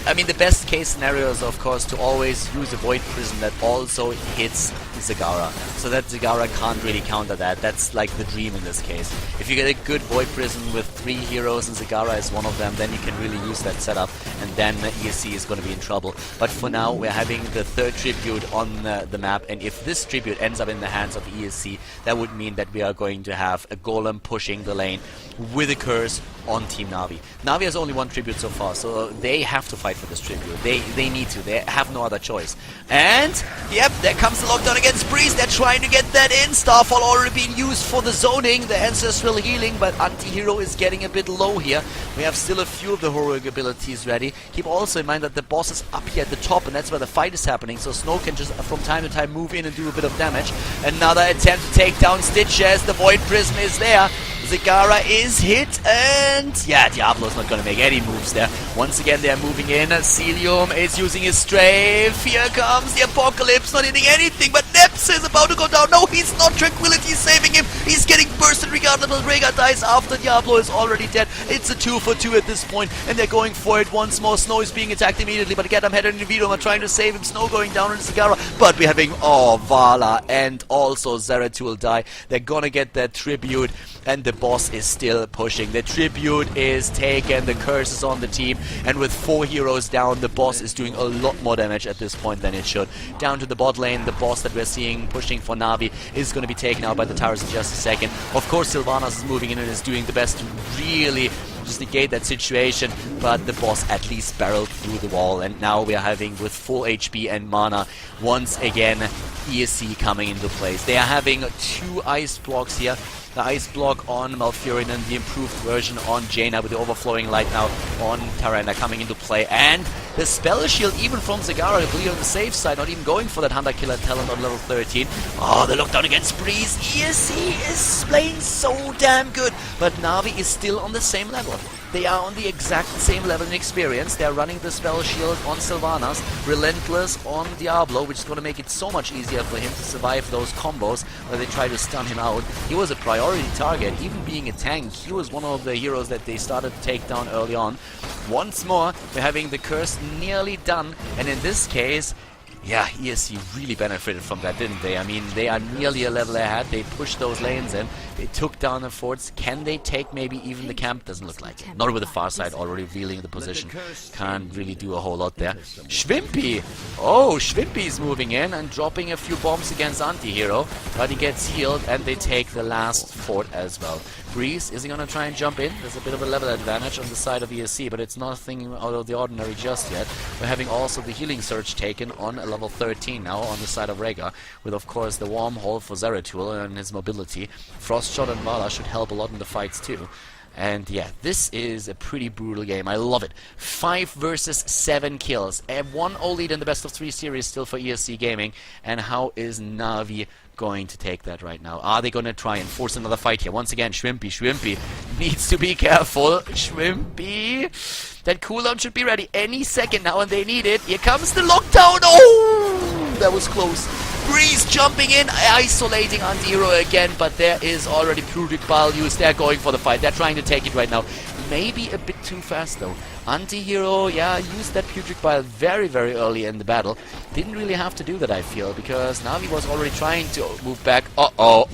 I mean, the best case scenario is, of course, to always use a Void Prism that also hits Zagara, so that Zagara can't really counter that. That's like the dream in this case. If you get a good Void Prism with 3 heroes and Zagara is one of them, then you can really use that setup, and then ESC is going to be in trouble. But for now, we're having the 3rd tribute on the map, and if this tribute ends up in the hands of ESC, that would mean that we are going to have a Golem pushing the lane with a curse on Team Navi. Navi has only 1 tribute so far, so they have to fight for this tribute. They need to. They have no other choice. And, yep, there comes the lockdown against Breeze. They're trying to get that in. Starfall already being used for the zoning, the ancestral healing, but anti-hero is getting a bit low here. We have still a few of the heroic abilities ready. Keep also in mind that the boss is up here at the top, and that's where the fight is happening, so Snow can just from time to time move in and do a bit of damage. Another attempt to take down Stitch as the Void Prism is there. Zagara is hit, and yeah, Diablo's not going to make any moves there. Once again, they're moving in. Celium is using his strafe. Here comes the Apocalypse, not hitting anything, but Neps is about to go down. No, he's not. Tranquility is saving him. He's getting bursted regardless, but Rhaegar dies after Diablo is already dead. It's a 2 for 2 at this point, and they're going for it once more. Snow is being attacked immediately, but again, I'm headed in Invidium. I'm trying to save him. Snow going down on Zagara, but we're having, Vala and also Zeratul die. They're gonna get that tribute, and the boss is still pushing. The tribute is taken, the curse is on the team, and with 4 heroes down, the boss is doing a lot more damage at this point than it should. Down to the bot lane, the boss that we're seeing pushing for Navi is going to be taken out by the towers in just a second. Of course, Sylvanas is moving in and is doing the best to really just negate that situation, but the boss at least barreled through the wall, and now we are having, with full HP and mana, once again ESC coming into place. They are having 2 ice blocks here. The ice block on Malfurion and the improved version on Jaina, with the overflowing light now on Matcharena coming into play. And the spell shield even from Zagara, I believe on the safe side, not even going for that Hunter Killer talent on level 13. Oh, the lockdown against Breeze. ESC is playing so damn good, but Navi is still on the same level. They are on the exact same level in experience. They are running the spell shield on Sylvanas, Relentless on Diablo, which is going to make it so much easier for him to survive those combos where they try to stun him out. He was a priority target, even being a tank. He was one of the heroes that they started to take down early on. Once more, we're having the curse nearly done, and in this case, yeah, ESC really benefited from that, didn't they? I mean, they are nearly a level ahead. They pushed those lanes in. They took down the forts. Can they take maybe even the camp? Doesn't look like it. Not with the far side already revealing the position. Can't really do a whole lot there. Schwimpy Oh, Schwimpy's moving in and dropping a few bombs against Antihero, but he gets healed and they take the last fort as well. Breeze, is he going to try and jump in? There's a bit of a level advantage on the side of ESC, but it's nothing out of the ordinary just yet. We're having also the healing surge taken on a level 13 now on the side of Rega, with of course the wormhole for Zeratul and his mobility. Frostshot and Vala should help a lot in the fights too. And yeah, this is a pretty brutal game. I love it. 5 versus 7 kills. And 1-0 lead in the best of 3 series still for ESC Gaming. And how is Navi going to take that right now? Are they going to try and force another fight here? Once again, Schwimpy needs to be careful. Schwimpy. That cooldown should be ready any second now, and they need it. Here comes the lockdown. Oh, that was close. Breeze jumping in, isolating Antihero again, but there is already projectile used. They're going for the fight. They're trying to take it right now. Maybe a bit too fast though. Antihero, yeah, used that projectile very, very early in the battle. Didn't really have to do that, I feel, because Navi was already trying to move back. Uh-oh,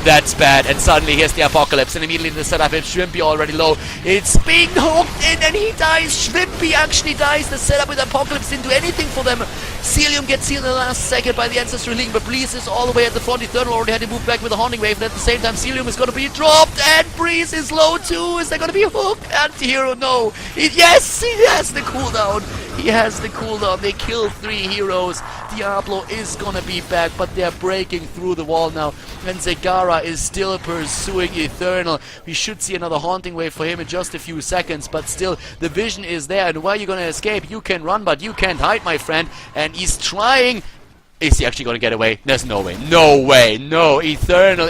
that's bad. And suddenly here's the Apocalypse, and immediately the setup is Schwimpy already low. It's being hooked in, and he dies. Schwimpy actually dies. The setup with Apocalypse didn't do anything for them. Celium gets healed in the last second by the Ancestral Link, but Breeze is all the way at the front. Eternal already had to move back with the Haunting Wave, and at the same time Celium is going to be dropped, and Breeze is low too. Is there going to be a hook? Antihero, no. Yes, he has the cooldown. He has the cooldown. They kill 3 heroes. Diablo is gonna be back, but they're breaking through the wall now. And Zegara is still pursuing Eternal. We should see another Haunting Wave for him in just a few seconds, but still, the vision is there. And where are you gonna escape? You can run, but you can't hide, my friend. And he's trying. Is he actually going to get away? There's no way. No way. No. Eternal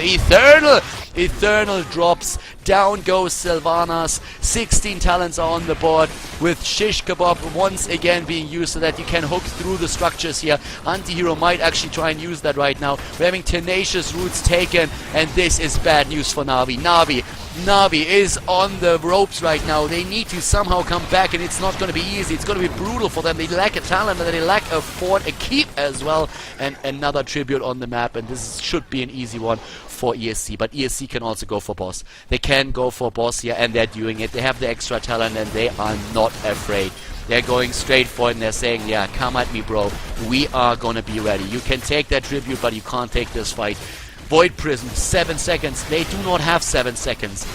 drops. Down goes Sylvanas. 16 talents are on the board, with Shish Kebab once again being used so that you can hook through the structures here. Antihero might actually try and use that right now. We're having Tenacious Roots taken, and this is bad news for Navi. Navi is on the ropes right now. They need to somehow come back, and it's not going to be easy. It's going to be brutal for them. They lack a talent, and they lack a fort, a keep as well, and another tribute on the map, and this should be an easy one for ESC. But ESC can also go for boss. They can go for boss here, and they're doing it. They have the extra talent, and they are not afraid. They're going straight for it, and they're saying, yeah, come at me, bro. We are going to be ready. You can take that tribute, but you can't take this fight. Void Prism, 7 seconds. They do not have 7 seconds.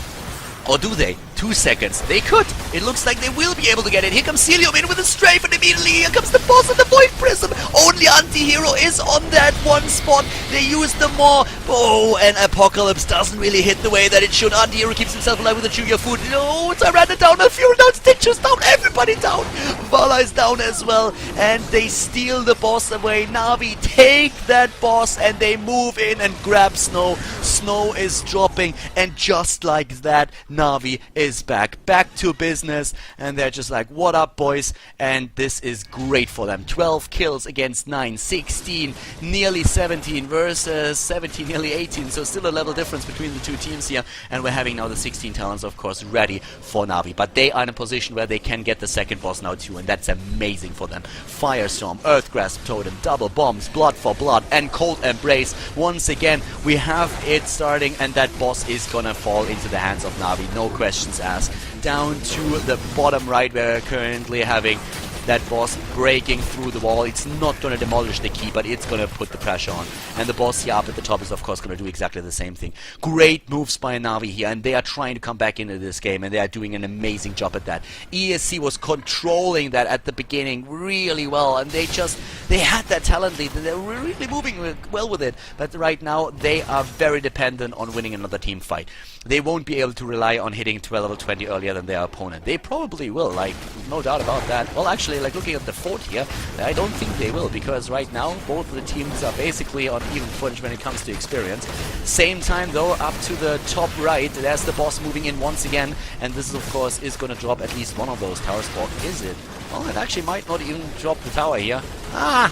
Or do they? 2 seconds. They could. It looks like they will be able to get it. Here comes Celium in with a strafe, and immediately here comes the boss and the Void Prism. Only Antihero is on that one spot. They use the more. Oh, and Apocalypse doesn't really hit the way that it should. Antihero keeps himself alive with a Chuya food. No, Tyrannus down, Fury down, Stitches down, everybody down. Vala is down as well, and they steal the boss away. Navi take that boss, and they move in and grab Snow. Snow is dropping, and just like that, Navi is back to business, and they're just like, what up, boys? And this is great for them. 12 kills against 9, 16, nearly 17 versus 17, nearly 18, so still a level difference between the two teams here, and we're having now the 16 talents, of course, ready for Navi, but they are in a position where they can get the second boss now too, and that's amazing for them. Firestorm, Earthgrasp Totem, double bombs, Blood for Blood, and Cold Embrace. Once again, we have it starting, and that boss is gonna fall into the hands of Navi, no questions asked. Down to the bottom right, where we're currently having that boss breaking through the wall. It's not going to demolish the key, but it's going to put the pressure on. And the boss here up at the top is, of course, going to do exactly the same thing. Great moves by Navi here, and they are trying to come back into this game, and they are doing an amazing job at that. ESC was controlling that at the beginning really well, and they had that talent lead. They were really moving well with it, but right now they are very dependent on winning another team fight. They won't be able to rely on hitting 12 level 20 earlier than their opponent. They probably will, like, no doubt about that. Well, actually, like, looking at the fort here, I don't think they will, because right now both of the teams are basically on even footage when it comes to experience. Same time, though, up to the top right, there's the boss moving in once again, and this, of course, is going to drop at least one of those towers. Or is it? Well, it actually might not even drop the tower here. Ah!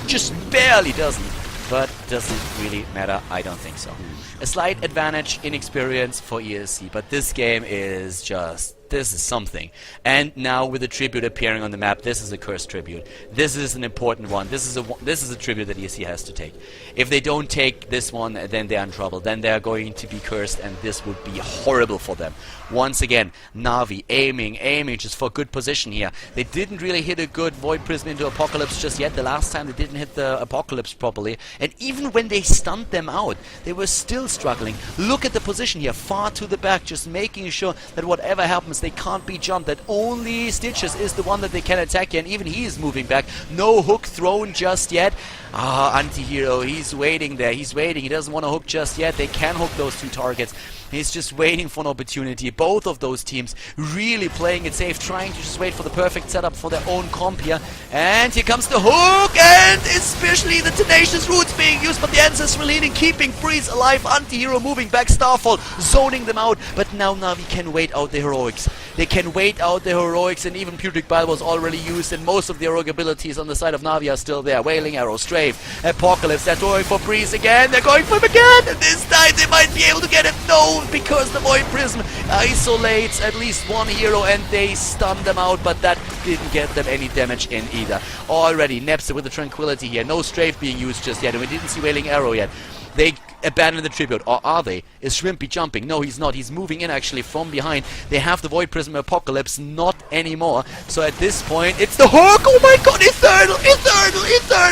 Just barely doesn't. But does it really matter? I don't think so. A slight advantage in experience for ESC, but this game is just This is something. And now with the tribute appearing on the map, this is a cursed tribute. This is an important one. This is a tribute that ESC has to take. If they don't take this one, then they're in trouble. Then they're going to be cursed, and this would be horrible for them. Once again, Navi aiming just for good position here. They didn't really hit a good Void Prism into Apocalypse just yet. The last time they didn't hit the Apocalypse properly. And even when they stunned them out, they were still struggling. Look at the position here, far to the back, just making sure that whatever happens, they can't be jumped, that only Stitches is the one that they can attack here, and even he is moving back. No hook thrown just yet. Anti-hero, he's waiting there, he's waiting, he doesn't want to hook just yet. They can hook those two targets. He's just waiting for an opportunity. Both of those teams really playing it safe, trying to just wait for the perfect setup for their own comp here. And here comes the hook, and especially the Tenacious Roots being used, but the Ancestral Healing keeping Freeze alive. Anti-hero moving back, Starfall zoning them out, but now Navi can wait out the heroics. They can wait out the heroics, and even Putrid Bile was already used, and most of the heroic abilities on the side of Navi are still there. Wailing Arrow, Strafe, Apocalypse, they're going for Breeze again, they're going for him again, and this time they might be able to get him. No, because the Void Prism isolates at least one hero, and they stun them out, but that didn't get them any damage in either. Already, Nepster with the Tranquility here, no Strafe being used just yet, and we didn't see Wailing Arrow yet. They abandon the tribute, or are they? Is Shrimpy jumping? No, he's not. He's moving in actually from behind. They have the Void Prism Apocalypse, not anymore. So at this point, it's the hook! Oh my god, Eternal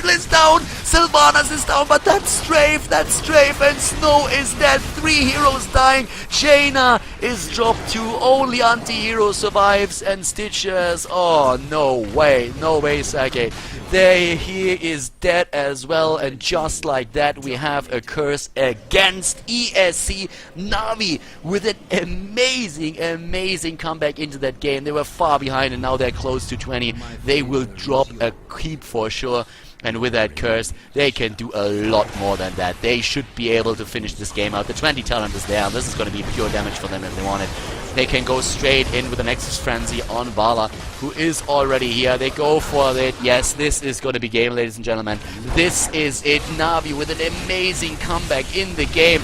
is down! Sylvanas is down, but that's Strafe, and Snow is dead. 3 heroes dying. Jaina is dropped too. Only Anti-Hero survives, and Stitches, oh, no way, Sake. He is dead as well, and just like that, we have a curse against ESC. Navi with an amazing comeback into that game. They were far behind, and now they're close to 20. They will drop a keep for sure. And with that curse, they can do a lot more than that. They should be able to finish this game out. The 20 talent is there, and this is going to be pure damage for them if they want it. They can go straight in with the Nexus Frenzy on Vala, who is already here. They go for it. Yes, this is going to be game, ladies and gentlemen. This is it. Navi with an amazing comeback in the game,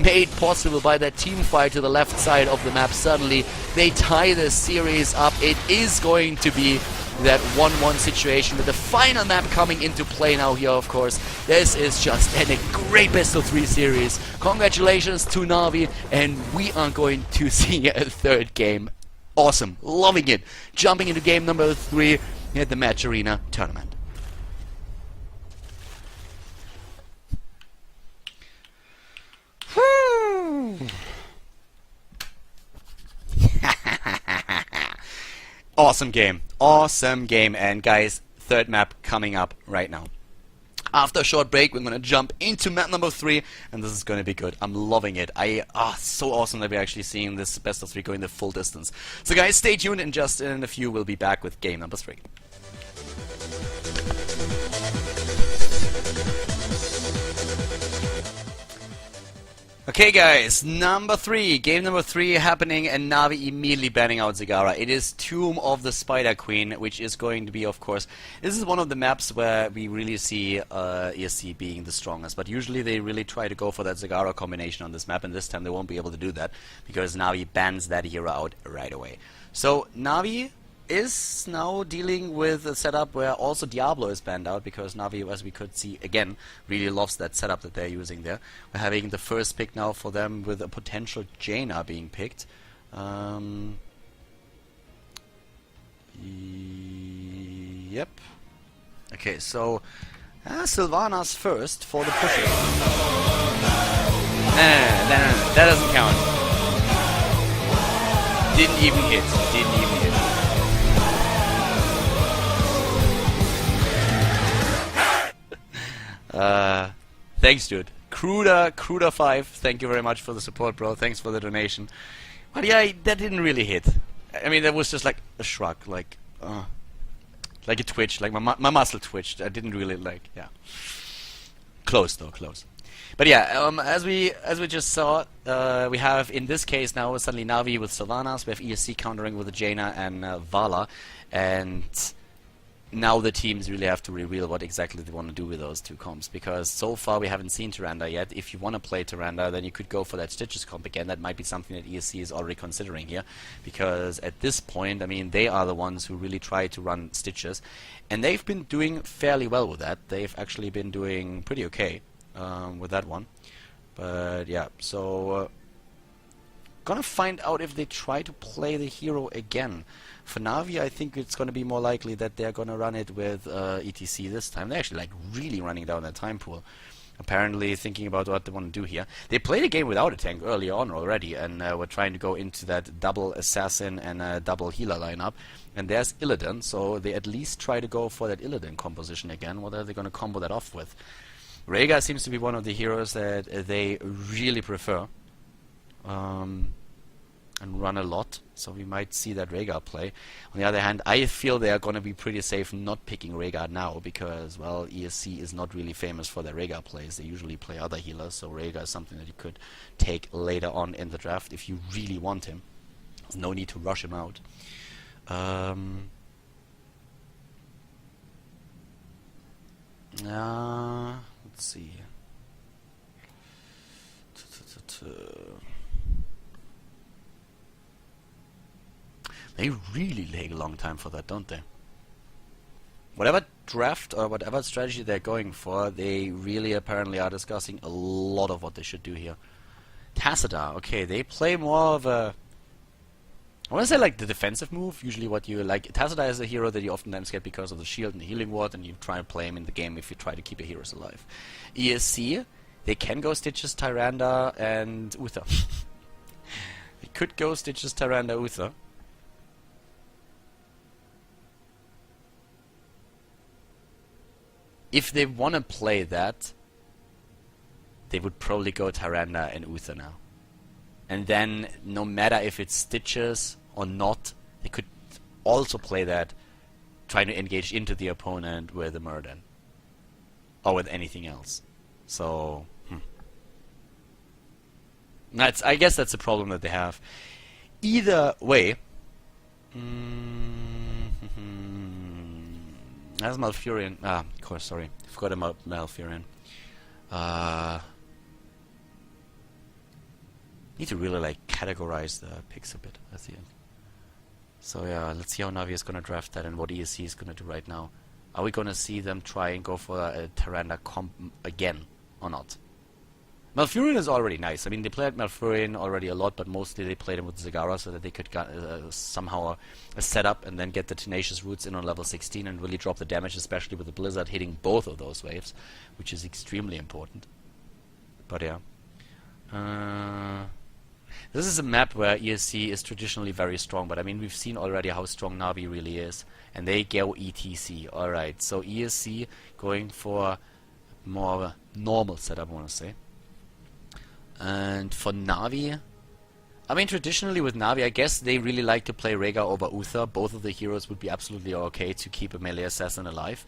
made possible by that team fight to the left side of the map. Suddenly, they tie the series up. It is going to be that 1-1 situation with the final map coming into play now here, of course. This is just a great best-of-3 series. Congratulations to Navi, and we are going to see a third game. Awesome. Loving it. Jumping into game number 3 at the Matcharena tournament. Awesome game, and guys, third map coming up right now. After a short break, we're gonna jump into map number 3, and this is gonna be good. I'm loving it. So awesome that we're actually seeing this best of 3 going the full distance. So guys, stay tuned, and just in a few we'll be back with game number 3. Okay guys, game number 3 happening, and Navi immediately banning out Zagara. It is Tomb of the Spider Queen, which is going to be, of course, this is one of the maps where we really see ESC being the strongest, but usually they really try to go for that Zagara combination on this map, and this time they won't be able to do that, because Navi bans that hero out right away. So Navi is now dealing with a setup where also Diablo is banned out, because Navi, as we could see again, really loves that setup that they're using there. We're having the first pick now for them with a potential Jaina being picked. Yep. Okay, so Sylvanas first for the pusher. No, that doesn't count. Didn't even hit. Thanks, dude. Cruda5, thank you very much for the support, bro. Thanks for the donation. But yeah, that didn't really hit. I mean, that was just like a shrug, like a twitch, like my muscle twitched. I didn't really yeah. Close though, close. But yeah, as we just saw, we have in this case now suddenly Navi with Sylvanas. We have ESC countering with the Jaina and Vala, and now the teams really have to reveal what exactly they want to do with those two comps, because so far we haven't seen Tyrande yet. If you want to play Tyrande, then you could go for that Stitches comp again. That might be something that ESC is already considering here, because at this point, I mean, they are the ones who really try to run Stitches, and they've been doing fairly well with that. They've actually been doing pretty okay with that one. But yeah, so gonna find out if they try to play the hero again. For Navi, I think it's going to be more likely that they're going to run it with ETC this time. They're actually like really running down their time pool. Apparently thinking about what they want to do here. They played a game without a tank earlier on already, and were trying to go into that double assassin and double healer lineup. And there's Illidan, so they at least try to go for that Illidan composition again. What are they going to combo that off with? Rhaegar seems to be one of the heroes that they really prefer. And run a lot, so we might see that Rhaegar play. On the other hand, I feel they are going to be pretty safe not picking Rhaegar now, because, well, ESC is not really famous for their Rhaegar plays. They usually play other healers, so Rhaegar is something that you could take later on in the draft if you really want him. There's no need to rush him out. Let's see. They really take a long time for that, don't they? Whatever draft or whatever strategy they're going for, they really apparently are discussing a lot of what they should do here. Tassadar, okay, they play more of a... I want to say like the defensive move, usually what you like. Tassadar is a hero that you oftentimes get because of the shield and the healing ward, and you try to play him in the game if you try to keep your heroes alive. ESC, they can go Stitches, Tyrande, and Uther. They could go Stitches, Tyrande, Uther. If they want to play that, they would probably go Tyrande and Uther now. And then, no matter if it's Stitches or not, they could also play that, trying to engage into the opponent with a Murden. Or with anything else. So, I guess that's a problem that they have. Either way... That's Malfurion. Of course, sorry. Forgot about Malfurion. Need to really like categorize the picks a bit at the end. So yeah, let's see how Navi is gonna draft that and what ESC is gonna do right now. Are we gonna see them try and go for a Tyrande comp again or not? Malfurion is already nice. I mean, they played Malfurion already a lot, but mostly they played him with Zagara so that they could somehow set up and then get the Tenacious Roots in on level 16 and really drop the damage, especially with the Blizzard hitting both of those waves, which is extremely important. But yeah. This is a map where ESC is traditionally very strong, but I mean, we've seen already how strong Navi really is, and they go ETC. Alright, so ESC going for more of a normal setup, I want to say. And for Navi, I mean, traditionally with Navi, I guess they really like to play Rhaegar over Uther. Both of the heroes would be absolutely okay to keep a melee assassin alive.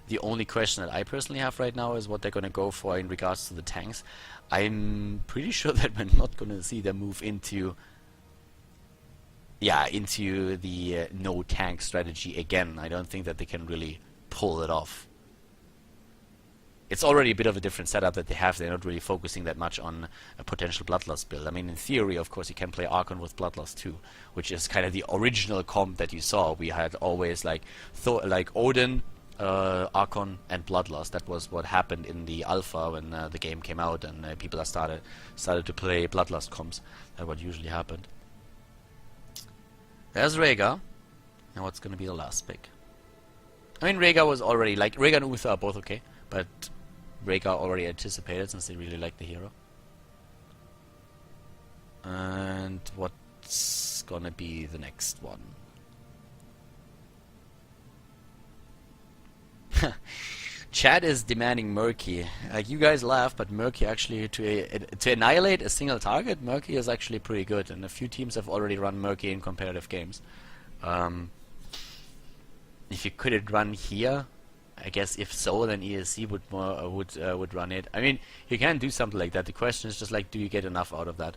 The only question that I personally have right now is what they're going to go for in regards to the tanks. I'm pretty sure that we're not going to see them move into the no tank strategy again. I don't think that they can really pull it off. It's already a bit of a different setup that they have. They're not really focusing that much on a potential Bloodlust build. I mean, in theory, of course, you can play Archon with Bloodlust too, which is kind of the original comp that you saw. We had always like Odin, Archon, and Bloodlust. That was what happened in the alpha when the game came out, and people started to play Bloodlust comps. That's what usually happened. There's Rhaegar. Now what's going to be the last pick? I mean, Rhaegar was already, like, Rhaegar and Uther are both okay, but Rhaegar already anticipated since they really like the hero. And what's gonna be the next one? Chad is demanding Murky. Like, you guys laugh, but Murky actually, to annihilate a single target, Murky is actually pretty good, and a few teams have already run Murky in competitive games. If you couldn't run here, I guess if so, then ESC would run it. I mean, you can do something like that. The question is just like, do you get enough out of that?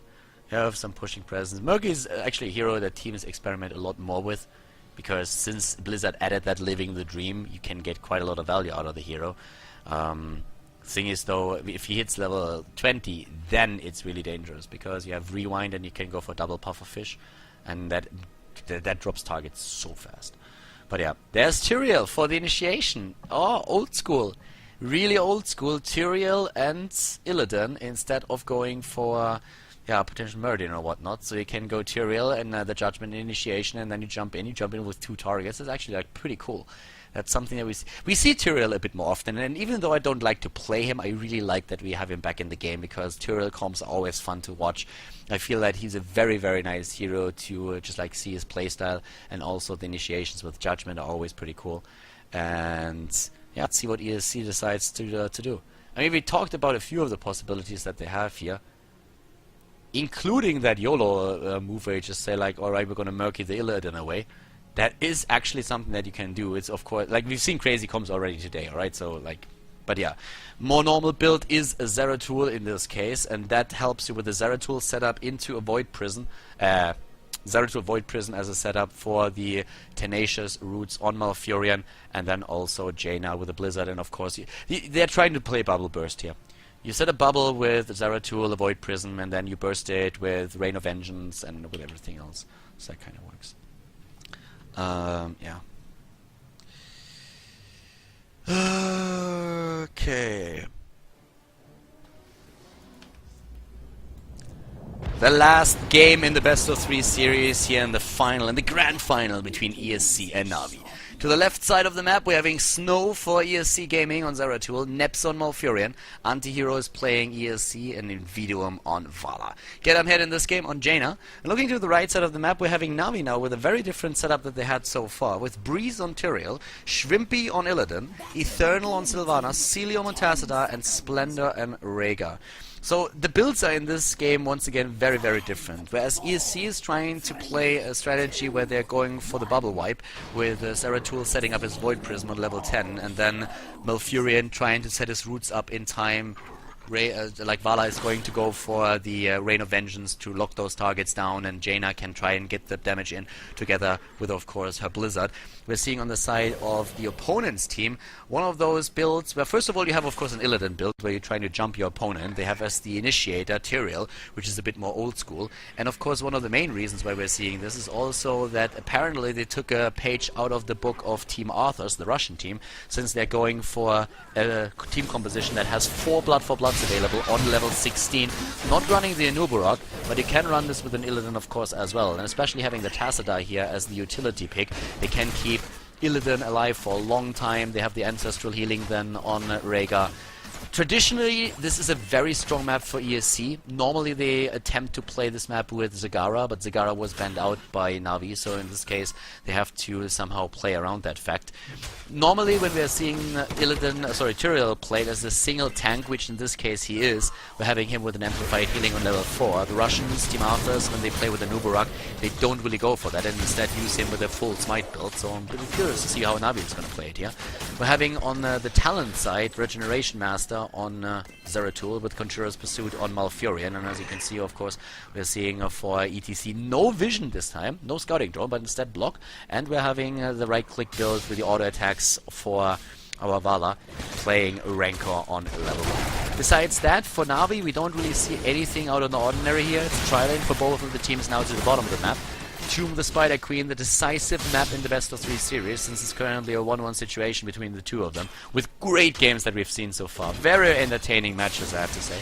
You have some pushing presence. Murky is actually a hero that teams experiment a lot more with, because since Blizzard added that living the dream, you can get quite a lot of value out of the hero. Thing is though, if he hits level 20, then it's really dangerous, because you have rewind and you can go for double puffer fish, and that drops targets so fast. But yeah, there's Tyrael for the initiation. Oh, old school. Really old school. Tyrael and Illidan instead of going for potential Meridian or whatnot. So you can go Tyrael and the Judgment initiation, and then you jump in with 2 targets. It's actually like pretty cool. That's something that we see Tyrael a bit more often, and even though I don't like to play him, I really like that we have him back in the game, because Tyrael comps are always fun to watch. I feel that he's a very, very nice hero to just like see his playstyle, and also the initiations with Judgment are always pretty cool. And yeah, let's see what ESC decides to do. I mean, we talked about a few of the possibilities that they have here, including that YOLO move where you just say like, alright, we're gonna murky the Illidan away. That is actually something that you can do. It's of course, like we've seen crazy comps already today, alright? So like, but yeah, more normal build is a Zeratul in this case, and that helps you with the Zeratul setup into a Void Prison. Zeratul Void Prison as a setup for the Tenacious Roots on Malfurion, and then also Jaina with a Blizzard, and of course, they're trying to play Bubble Burst here. You set a bubble with Zeratul, a Void Prism, and then you burst it with Rain of Vengeance and with everything else. So that kind of works. Yeah. Okay. The last game in the best of 3 series here in the final, in the grand final between ESC and Navi. To the left side of the map, we're having Snow for ESC Gaming on Zeratul, Neps on Malfurion, Antihero is playing ESC, and Invidium on Vala. Get on head in this game on Jaina. And looking to the right side of the map, we're having Navi now with a very different setup that they had so far, with Breeze on Tyrael, Shrimpy on Illidan, Eternal on Sylvanas, Celium on Tassadar, and Splendor and Rhaegar. So the builds are in this game once again very, very different. Whereas ESC is trying to play a strategy where they're going for the bubble wipe, with Zeratul setting up his Void Prism on level 10, and then Malfurion trying to set his roots up in time. Like Vala is going to go for the Rain of Vengeance to lock those targets down, and Jaina can try and get the damage in together with, of course, her Blizzard. We're seeing on the side of the opponent's team one of those builds where, first of all, you have, of course, an Illidan build where you're trying to jump your opponent. They have as the initiator Tyrael, which is a bit more old school. And, of course, one of the main reasons why we're seeing this is also that apparently they took a page out of the book of Team Arthurs, the Russian team, since they're going for a team composition that has 4 Blood for Bloods available on level 16. Not running the Anubarak, but you can run this with an Illidan, of course, as well. And especially having the Tassadar here as the utility pick, they can keep Illidan alive for a long time. They have the Ancestral Healing then on Rhaegar. Traditionally, this is a very strong map for ESC. Normally they attempt to play this map with Zagara, but Zagara was banned out by Navi, so in this case they have to somehow play around that fact. Normally when we're seeing Tyrael played as a single tank, which in this case he is, we're having him with an amplified healing on level 4. The Russians, Team Arthurs, when they play with the Nubarak, they don't really go for that and instead use him with a full smite build, so I'm pretty curious to see how Navi is going to play it here. We're having on the talent side Regeneration Master on Zeratul with Conjurer's Pursuit on Malfurion, and as you can see, of course, we're seeing for ETC no vision this time, no scouting drone, but instead block, and we're having the right-click build with the auto attacks for our Vala playing Rancor on level 1. Besides that, for Navi, we don't really see anything out of the ordinary here. It's tri-lane for both of the teams now to the bottom of the map. Tomb the Spider Queen, the decisive map in the best of 3 series, since it's currently a 1-1 situation between the two of them, with great games that we've seen so far. Very entertaining matches, I have to say.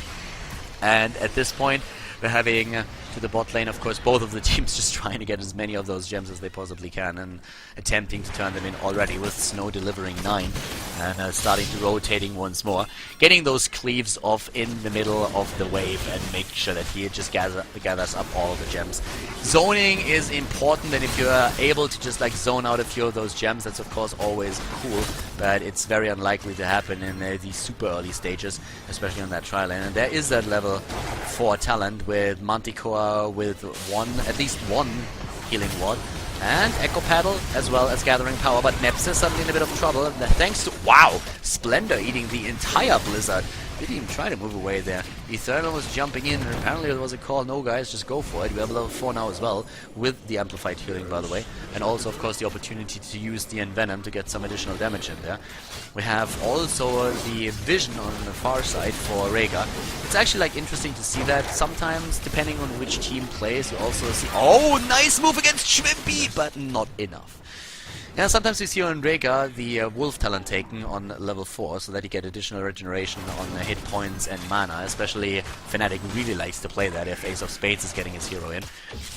And at this point, we're having to the bot lane, of course, both of the teams just trying to get as many of those gems as they possibly can and attempting to turn them in already, with Snow delivering 9 and starting to rotating once more, getting those cleaves off in the middle of the wave and make sure that he just gathers up all the gems. Zoning is important, and if you're able to just like zone out a few of those gems, that's of course always cool, but it's very unlikely to happen in these super early stages, especially on that tri lane. And there is that level 4 talent with Manticore with at least one healing ward, and Echo Paddle as well as Gathering Power, but Neps is suddenly in a bit of trouble thanks to, wow, Splendor eating the entire Blizzard Didn't even try to move away there. Eternal was jumping in, and apparently there was a call, no guys, just go for it. We have a level 4 now as well, with the amplified healing, by the way. And also, of course, the opportunity to use the Envenom to get some additional damage in there. We have also the vision on the far side for Rhaegar. It's actually like interesting to see that. Sometimes, depending on which team plays, you also see... Oh, nice move against Schwimpy, but not enough. Yeah, sometimes we see on Rhaegar the Wolf talent taken on level 4, so that you get additional regeneration on hit points and mana, especially Fnatic really likes to play that if Ace of Spades is getting his hero in.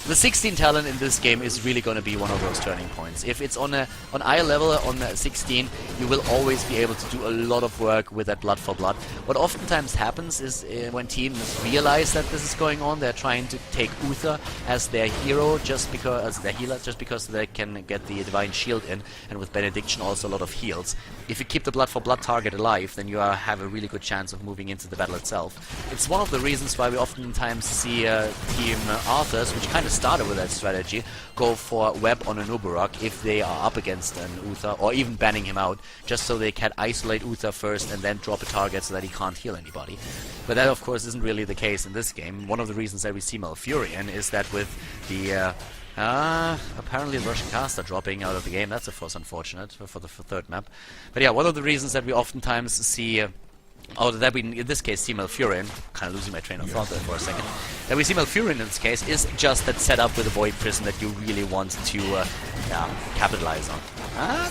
The 16 talent in this game is really going to be one of those turning points. If it's on eye level on 16, you will always be able to do a lot of work with that blood for blood. What oftentimes happens is when teams realize that this is going on, they're trying to take Uther as their hero, just because as their healer, just because they can get the Divine Shield in, and with Benediction also a lot of heals. If you keep the blood for blood target alive, then you have a really good chance of moving into the battle itself. It's one of the reasons why we oftentimes see Team Arthurs, which kind of started with that strategy, go for Web on an Uberok if they are up against an Uther, or even banning him out, just so they can isolate Uther first and then drop a target so that he can't heal anybody. But that of course isn't really the case in this game. One of the reasons that we see Malfurion is that with the apparently the Russian caster dropping out of the game. That's of course unfortunate for the third map. But yeah, one of the reasons that we oftentimes see, that we in this case see Malfurion, kind of losing my train of thought there for a second, that we see Malfurion in this case is just that setup with a Void Prison that you really want to capitalize on.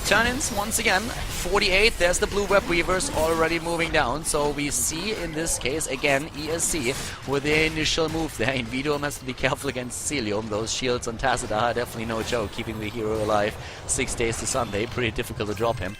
Turn-ins once again, 48, there's the blue Web Weavers already moving down, so we see in this case again ESC with the initial move there. Invidium has to be careful against Celium. Those shields on Tacita are definitely no joke, keeping the hero alive 6 days to Sunday, pretty difficult to drop him.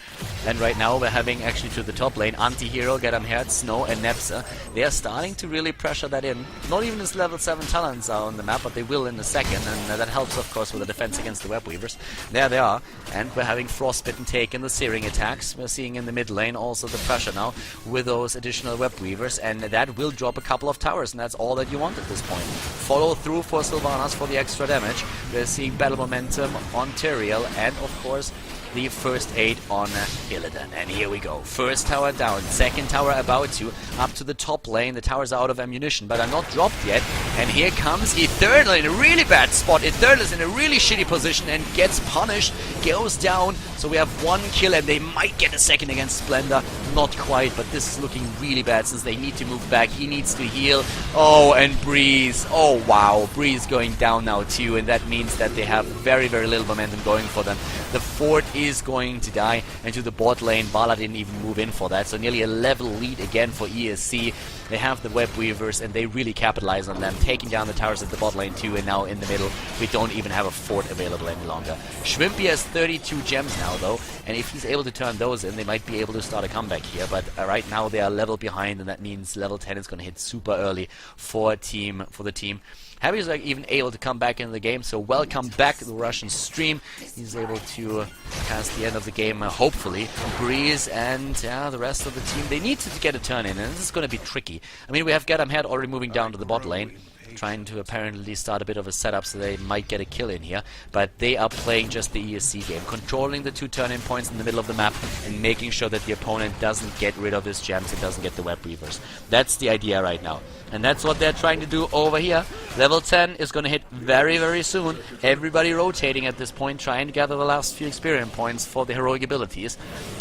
And right now we're having actually to the top lane, Anti-Hero, Gedamherd, Snow and Nepsa. They are starting to really pressure that in. Not even his level 7 talents are on the map, but they will in a second, and that helps of course with the defense against the Web Weavers. There they are, and we're having Frostbitten taken the Searing attacks. We're seeing in the mid lane also the pressure now with those additional Web Weavers, and that will drop a couple of towers, and that's all that you want at this point. Follow through for Sylvanas for the extra damage. We're seeing battle momentum on Tyrael, and of course the first aid on Illidan. And here we go. First tower down, second tower about to, up to the top lane. The towers are out of ammunition, but are not dropped yet. And here comes Eternal in a really bad spot. Eternal is in a really shitty position and gets punished, goes down. So we have one kill, and they might get a second against Splendor. Not quite, but this is looking really bad since they need to move back. He needs to heal. Oh, and Breeze. Oh, wow. Breeze going down now too, and that means that they have very, very little momentum going for them. The fort is going to die, and to the bot lane, Bala didn't even move in for that, so nearly a level lead again for ESC. They have the Web Weavers, and they really capitalize on them, taking down the towers at the bot lane too, and now in the middle, we don't even have a fort available any longer. Schwimpy has 32 gems now, though, and if he's able to turn those in, they might be able to start a comeback here, but right now they are level behind, and that means level 10 is going to hit super early for the team. Heavy is like even able to come back into the game, so welcome back to the Russian stream. He's able to cast the end of the game, hopefully. Breeze and the rest of the team, they need to get a turn in, and this is going to be tricky. I mean, we have Gedamherd already moving down to the bot lane, trying to apparently start a bit of a setup so they might get a kill in here, but they are playing just the ESC game, controlling the 2 turn-in points in the middle of the map and making sure that the opponent doesn't get rid of his gems and doesn't get the Web Weavers. That's the idea right now, and that's what they're trying to do over here. Level 10 is going to hit very, very soon. Everybody rotating at this point, trying to gather the last few experience points for the heroic abilities.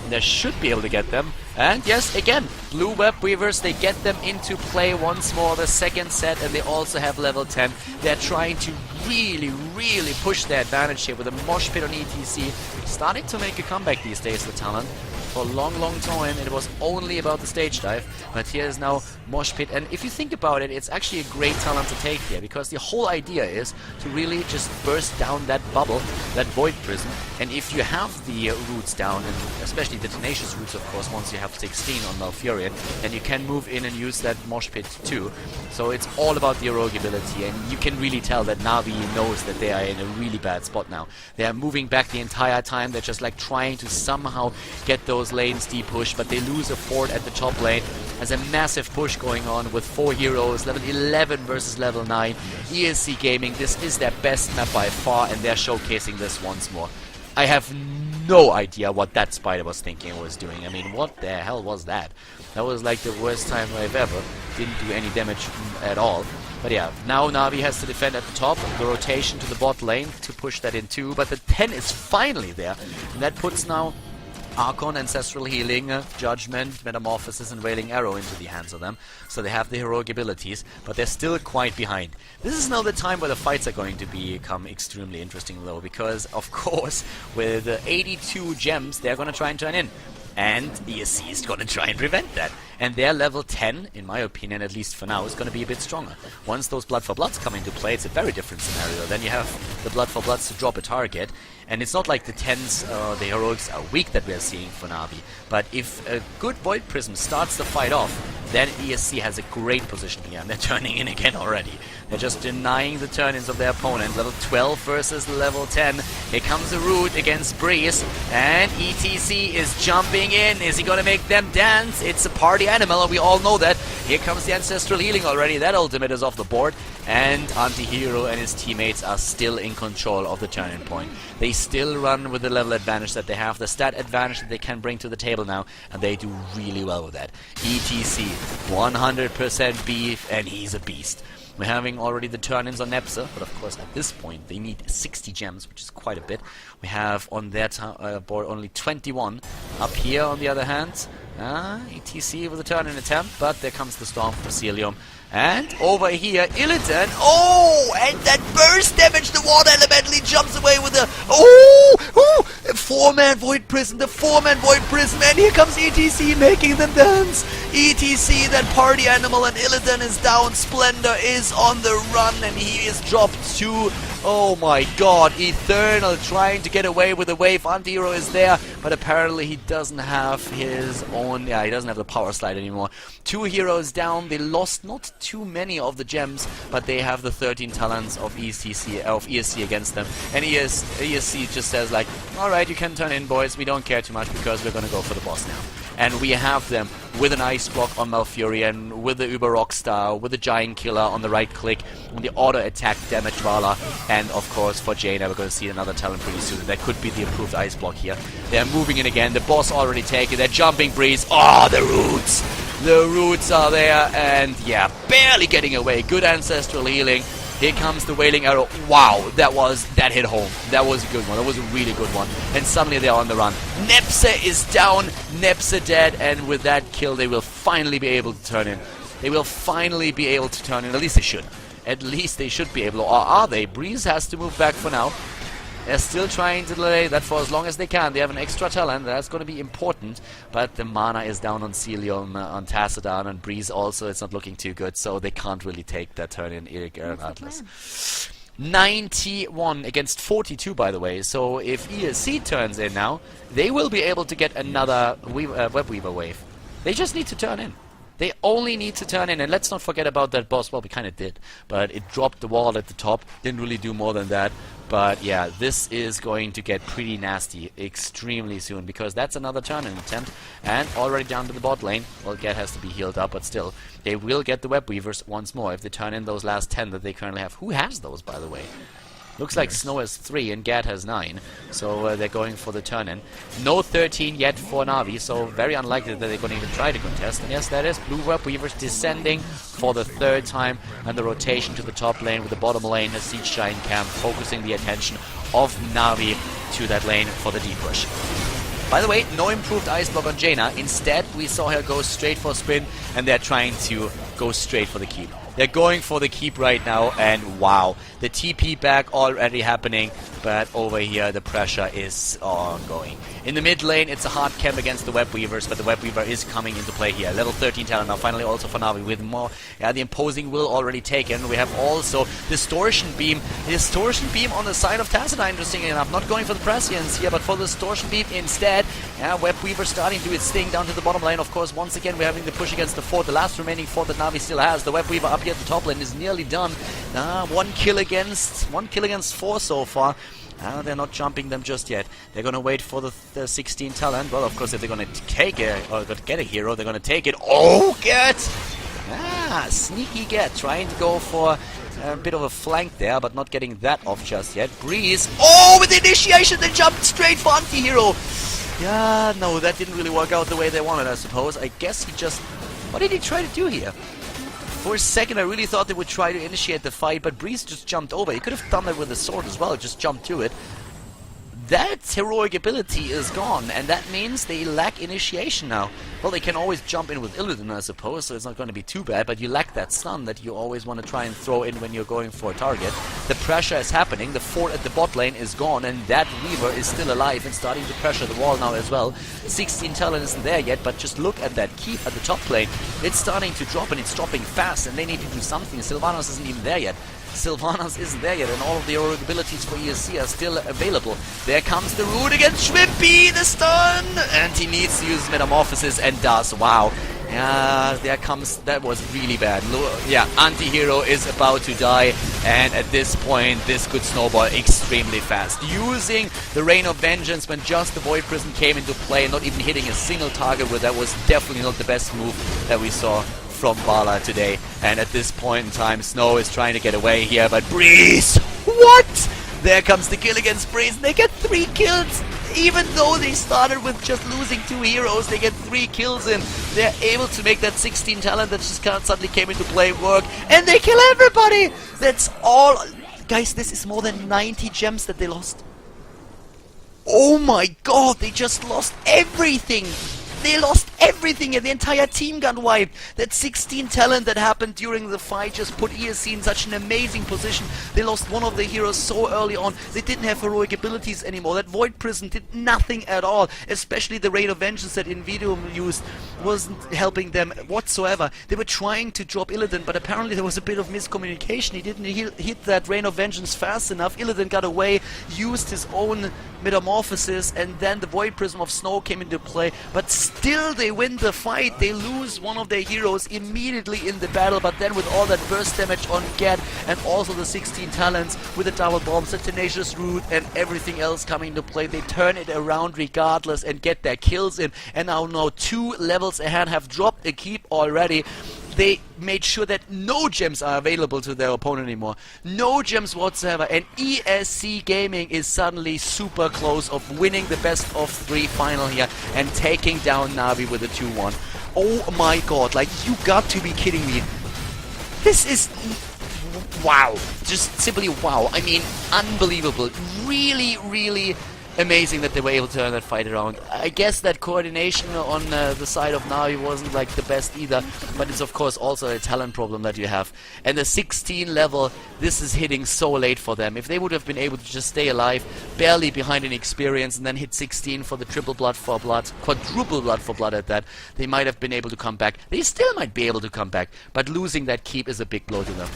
They should be able to get them. And yes, again, blue Web Weavers, they get them into play once more, the second set, and they also have level 10. They're trying to really, really push their advantage here with a mosh pit on ETC. Starting to make a comeback these days, the talent. For a long, long time, it was only about the stage dive, but here is now mosh pit, and if you think about it, it's actually a great talent to take here, because the whole idea is to really just burst down that bubble, that Void Prison, and if you have the roots down, and especially the Tenacious roots, of course, once you have 16 on Malfurion, then you can move in and use that mosh pit too. So it's all about the heroic ability, and you can really tell that Navi knows that they are in a really bad spot now. They are moving back the entire time, they're just like trying to somehow get those lanes de-push, but they lose a fort at the top lane. There's a massive push going on with 4 heroes, level 11 versus level 9. ESC Gaming, this is their best map by far, and they're showcasing this once more. I have no idea what that spider was thinking and was doing. I mean, what the hell was that? That was like the worst time I've ever. Didn't do any damage at all. But yeah, now Navi has to defend at the top, the rotation to the bot lane to push that in too, but the 10 is finally there, and that puts now Archon, Ancestral Healing, Judgment, Metamorphosis, and Wailing Arrow into the hands of them. So they have the heroic abilities, but they're still quite behind. This is now the time where the fights are going to become extremely interesting though, because of course, with 82 gems, they're going to try and turn in. And ESC is going to try and prevent that. And their level 10, in my opinion, at least for now, is going to be a bit stronger. Once those Blood for Bloods come into play, it's a very different scenario. Then you have the Blood for Bloods to drop a target. And it's not like the 10s, the heroics are weak that we are seeing for Navi. But if a good Void Prism starts the fight off, then ESC has a great position here. And they're turning in again already. They're just denying the turn-ins of their opponent. Level 12 versus level 10. Here comes the Root against Breeze. And ETC is jumping in. Is he going to make them dance? It's a party animal, and we all know that. Here comes the Ancestral Healing already. That ultimate is off the board. And Antihero and his teammates are still in control of the turn-in point. They still run with the level advantage that they have, the stat advantage that they can bring to the table now, and they do really well with that. ETC, 100% beef, and he's a beast. We're having already the turn-ins on Nepsa, but of course at this point they need 60 gems, which is quite a bit. We have on their board only 21. Up here on the other hand, ETC with a turn-in attempt, but there comes the Storm from Celium. And over here, Illidan, oh, and that burst damage, the water elementally jumps away with a, oh, 4-man Void Prism, the 4-man Void Prism, and here comes ETC making them dance. ETC, that party animal, and Illidan is down, Splendor is on the run, and he is dropped to, oh my god, Eternal trying to get away with the wave. Antihero is there, but apparently he doesn't have his own, he doesn't have the power slide anymore. 2 heroes down, they lost not too many of the gems, but they have the 13 talents of ESC against them. And ESC just says like, alright, you can turn in, boys, we don't care too much because we're gonna go for the boss now. And we have them with an Ice Block on Malfurion, with the Uber Rockstar, with the Giant Killer on the right click, on the auto attack damage Vala, and of course for Jaina we're going to see another talent pretty soon. That could be the improved Ice Block here. They're moving in again, the boss already taken, they're jumping Breeze. Oh, the Roots! The Roots are there, and yeah, barely getting away. Good Ancestral Healing. Here comes the Wailing Arrow. Wow, that hit home. That was a good one. That was a really good one. And suddenly they're on the run. Nepsa is down. Nepsa dead. And with that kill, they will finally be able to turn in. They will finally be able to turn in. At least they should. At least they should be able to. Or are they? Breeze has to move back for now. They're still trying to delay that for as long as they can. They have an extra talent. That's going to be important. But the mana is down on Celium, on Tassadar, and Breeze also. It's not looking too good. So they can't really take that turn in Atlas. 91 against 42, by the way. So if ESC turns in now, they will be able to get another Webweaver wave. They just need to turn in. They only need to turn in, and let's not forget about that boss. Well, we kind of did, but it dropped the wall at the top. Didn't really do more than that. But yeah, this is going to get pretty nasty extremely soon, because that's another turn-in attempt, and already down to the bot lane. Well, Get has to be healed up, but still, they will get the Web Weavers once more if they turn in those last 10 that they currently have. Who has those, by the way? Looks like Snow has 3 and Gad has 9, so they're going for the turn-in. No 13 yet for Navi, so very unlikely that they're going to even try to contest. And yes, that is Blue Web Weavers descending for the 3rd time, and the rotation to the top lane with the bottom lane, a Siege Giant Camp, focusing the attention of Navi to that lane for the deep push. By the way, no improved Ice Block on Jaina. Instead, we saw her go straight for spin, and they're trying to go straight for the keep. They're going for the keep right now, and wow, the TP back already happening, but over here the pressure is ongoing. In the mid lane, it's a hard camp against the Web Weavers, but the Web Weaver is coming into play here. Level 13 talent now, finally also for Navi, with more, the imposing will already taken. We have also Distortion Beam. Distortion Beam on the side of Tassadar, interestingly enough. Not going for the Prescience here, but for the Distortion Beam instead. Web Weaver starting to do its thing down to the bottom lane. Of course, once again, we're having the push against the fort, the last remaining fort that Navi still has. The Web Weaver up here at the top lane is nearly done. 1 kill against 4 so far. They're not jumping them just yet. They're going to wait for the 16 talent. Well, of course, if they're going to take or get a hero, they're going to take it. Oh, Get! Sneaky Get, trying to go for A bit of a flank there, but not getting that off just yet. Breeze. Oh, with the initiation, they jumped straight for anti-hero. Yeah, no, that didn't really work out the way they wanted, I suppose. I guess he just... What did he try to do here? For a second, I really thought they would try to initiate the fight, but Breeze just jumped over. He could have done that with a sword as well, just jumped to it. That heroic ability is gone, and that means they lack initiation now. Well, they can always jump in with Illidan, I suppose, so it's not going to be too bad, but you lack that stun that you always want to try and throw in when you're going for a target. The pressure is happening, the fort at the bot lane is gone, and that Weaver is still alive and starting to pressure the wall now as well. 16 talent isn't there yet, but just look at that keep at the top lane. It's starting to drop, and it's dropping fast, and they need to do something. Sylvanas isn't even there yet. Sylvanas isn't there yet, and all of the heroic abilities for ESC are still available. There comes the root against Shrimpy, the stun! And he needs to use Metamorphosis, and does. Wow. Yeah, there comes... That was really bad. Yeah, anti-hero is about to die, and at this point, this could snowball extremely fast. Using the Rain of Vengeance when just the Void Prison came into play, not even hitting a single target with that was definitely not the best move that we saw from Bala today. And at this point in time, Snow is trying to get away here, but Breeze! What? There comes the kill against Breeze, and they get 3 kills! Even though they started with just losing 2 heroes, they get 3 kills in. They're able to make that 16 talent that just suddenly came into play work, and they kill everybody! That's all... Guys, this is more than 90 gems that they lost. Oh my god, they just lost everything! They lost everything, and the entire team got wiped. That 16 talent that happened during the fight just put ESC in such an amazing position. They lost one of their heroes so early on. They didn't have heroic abilities anymore. That Void Prison did nothing at all. Especially the Rain of Vengeance that Invidium used wasn't helping them whatsoever. They were trying to drop Illidan, but apparently there was a bit of miscommunication. He didn't hit that Rain of Vengeance fast enough. Illidan got away, used his own Metamorphosis, and then the Void Prism of Snow came into play. But still they win the fight. They lose one of their heroes immediately in the battle, but then with all that burst damage on Get and also the 16 talents with the double bombs, the tenacious root and everything else coming into play, they turn it around regardless and get their kills in, and now 2 levels ahead, have dropped a keep already. They made sure that no gems are available to their opponent anymore. No gems whatsoever. And ESC Gaming is suddenly super close of winning the best of 3 final here and taking down Navi with a 2-1. Oh my god, like, you got to be kidding me. This is... wow. Just simply wow. I mean, unbelievable. Really, really... amazing that they were able to turn that fight around. I guess that coordination on the side of Navi wasn't like the best either, but it's of course also a talent problem that you have. And the 16 level, this is hitting so late for them. If they would have been able to just stay alive, barely behind in experience, and then hit 16 for the triple blood for blood, quadruple blood for blood at that, they might have been able to come back. They still might be able to come back, but losing that keep is a big blow to them.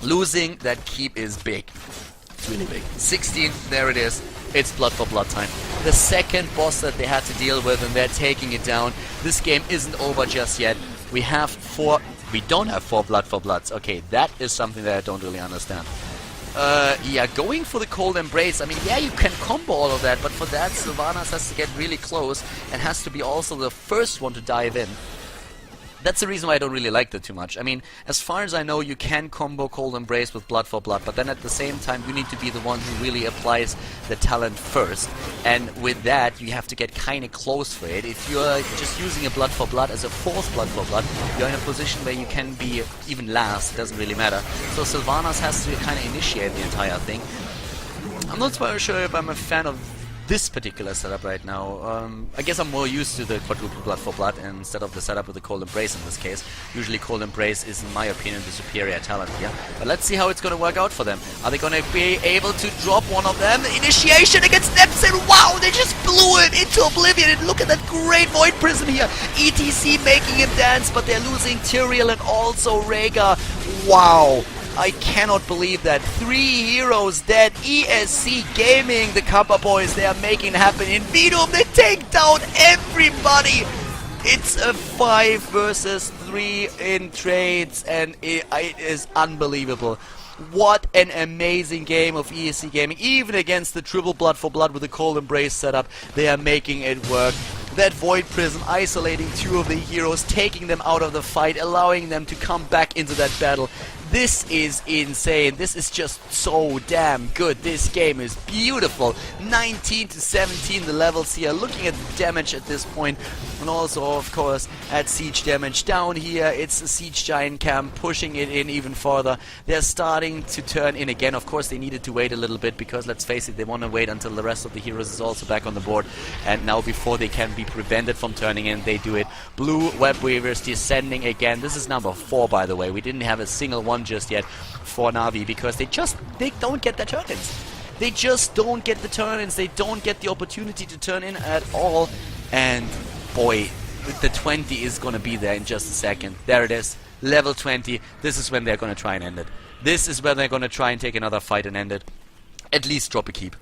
Losing that keep is big. It's really big. 16, there it is. It's blood for blood time. The second boss that they had to deal with, and they're taking it down. This game isn't over just yet. We have 4... We don't have 4 blood for bloods. Okay, that is something that I don't really understand. Yeah, going for the Cold Embrace. I mean, yeah, you can combo all of that, but for that, Sylvanas has to get really close and has to be also the first one to dive in. That's the reason why I don't really like that too much. I mean, as far as I know, you can combo Cold Embrace with Blood for Blood, but then at the same time, you need to be the one who really applies the talent first. And with that, you have to get kind of close for it. If you're just using a Blood for Blood as a 4th Blood for Blood, you're in a position where you can be even last. It doesn't really matter. So Sylvanas has to kind of initiate the entire thing. I'm not very sure if I'm a fan of this particular setup right now. I guess I'm more used to the quadruple blood for blood instead of the setup with the Cold Embrace in this case. Usually Cold Embrace is, in my opinion, the superior talent here. But let's see how it's going to work out for them. Are they going to be able to drop one of them? Initiation against Neptune! Wow, they just blew him into oblivion, and look at that great Void Prism here! ETC making him dance, but they're losing Tyrael and also Rhaegar. Wow! I cannot believe that. 3 heroes dead. ESC Gaming, the Kappa boys, they are making it happen. In Vidum, they take down everybody. It's a 5 versus 3 in trades, and it is unbelievable. What an amazing game of ESC Gaming. Even against the triple blood for blood with the Cold Embrace setup, they are making it work. that Void Prism isolating two of the heroes, taking them out of the fight, allowing them to come back into that battle. This is insane. This is just so damn good. This game is beautiful. 19 to 17 the levels here. Looking at the damage at this point, and also of course at siege damage down here, it's a siege giant camp pushing it in even further. They're starting to turn in again. Of course they needed to wait a little bit because let's face it, they want to wait until the rest of the heroes is also back on the board, and now before they can be prevented from turning in, they do it. Blue web weavers descending again. This is number 4, by the way. We didn't have a single one just yet for Navi because they don't get the turn-ins. They just don't get the turn-ins. They don't get the opportunity to turn in at all. And boy, the 20 is going to be there in just a second. There it is. Level 20. This is when they're going to try and end it. This is when they're going to try and take another fight and end it. At least drop a keep.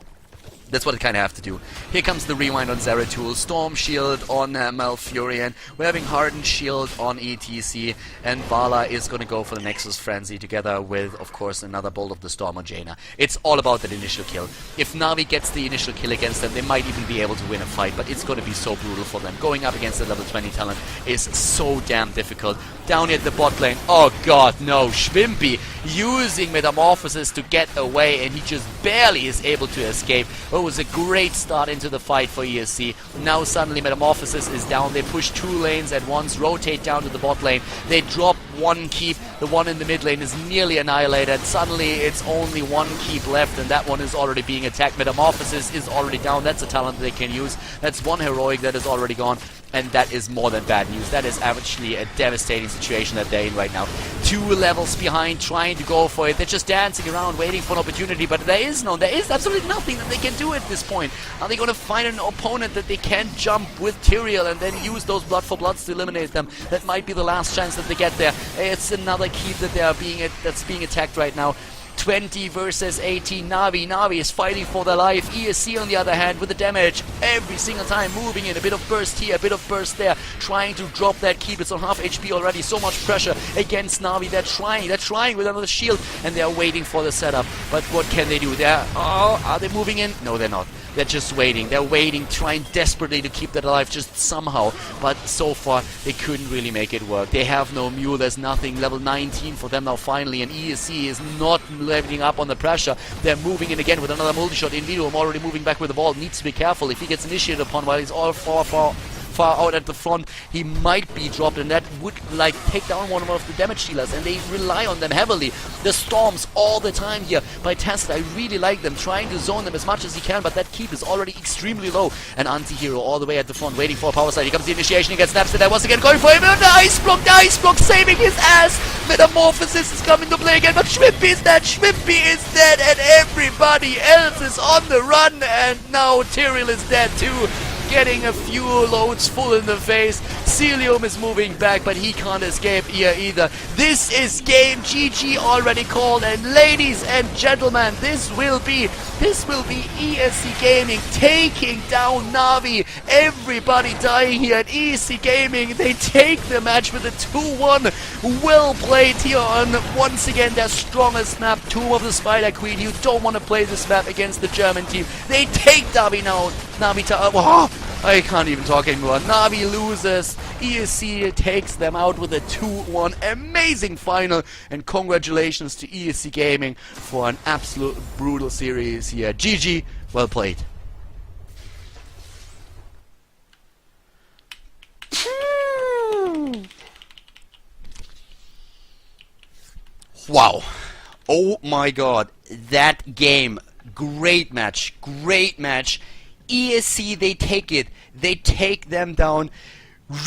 That's what I kind of have to do. Here comes the rewind on Zeratul, Storm Shield on Malfurion. We're having Hardened Shield on ETC, and Vala is going to go for the Nexus Frenzy together with, of course, another Bolt of the Storm on Jaina. It's all about that initial kill. If Navi gets the initial kill against them, they might even be able to win a fight, but it's going to be so brutal for them. Going up against the level 20 talent is so damn difficult. Down here at the bot lane, oh god, no, Schwimpy using Metamorphosis to get away, and he just barely is able to escape. It was a great start into the fight for ESC. Now suddenly Metamorphosis is down. They push 2 lanes at once, rotate down to the bot lane. They drop 1 keep. The one in the mid lane is nearly annihilated. Suddenly it's only 1 keep left, and that one is already being attacked. Metamorphosis is already down. That's a talent they can use. That's 1 heroic that is already gone. And that is more than bad news. That is actually a devastating situation that they're in right now. 2 levels behind, trying to go for it. They're just dancing around, waiting for an opportunity, but there is absolutely nothing that they can do at this point. Are they going to find an opponent that they can jump with Tyrael and then use those Blood for Bloods to eliminate them? That might be the last chance that they get there. It's another keep that that's being attacked right now. 20 versus 18. Navi is fighting for their life. ESC on the other hand with the damage every single time, moving in a bit of burst here, a bit of burst there, trying to drop that keep. It's on half HP already. So much pressure against Navi. They're trying with another shield, and they're waiting for the setup. But what can they do? Are they moving in? No, they're not. They're just waiting. They're waiting, trying desperately to keep that alive just somehow. But so far, they couldn't really make it work. They have no Mule. There's nothing. Level 19 for them now finally. And ESC is not leveling up on the pressure. They're moving in again with another multi-shot. Invidium already moving back with the ball. Needs to be careful. If he gets initiated upon while he's all far out at the front, he might be dropped, and that would like take down one of the damage dealers, and they rely on them heavily. The storms all the time here by Tacit. I really like them, trying to zone them as much as he can, but that keep is already extremely low. An anti-hero all the way at the front, waiting for a power side. Here comes the initiation, he gets snaps, and once again going for him, and the ice block saving his ass. Metamorphosis is coming to play again, but Schwimpy is dead, and everybody else is on the run, and now Tyrael is dead too. Getting a few loads full in the face. Celium is moving back, but he can't escape here either. This is game GG already called, and ladies and gentlemen, this will be ESC Gaming taking down Navi. Everybody dying here at ESC Gaming. They take the match with a 2-1. Well played here on once again their strongest map, Tomb of the Spider Queen. You don't want to play this map against the German team. They take Navi now. I can't even talk anymore. Navi loses. ESC takes them out with a 2-1. Amazing final. And congratulations to ESC Gaming for an absolute brutal series here. GG. Well played. Wow. Oh my god. That game. Great match. Great match. ESC, they take it. They take them down.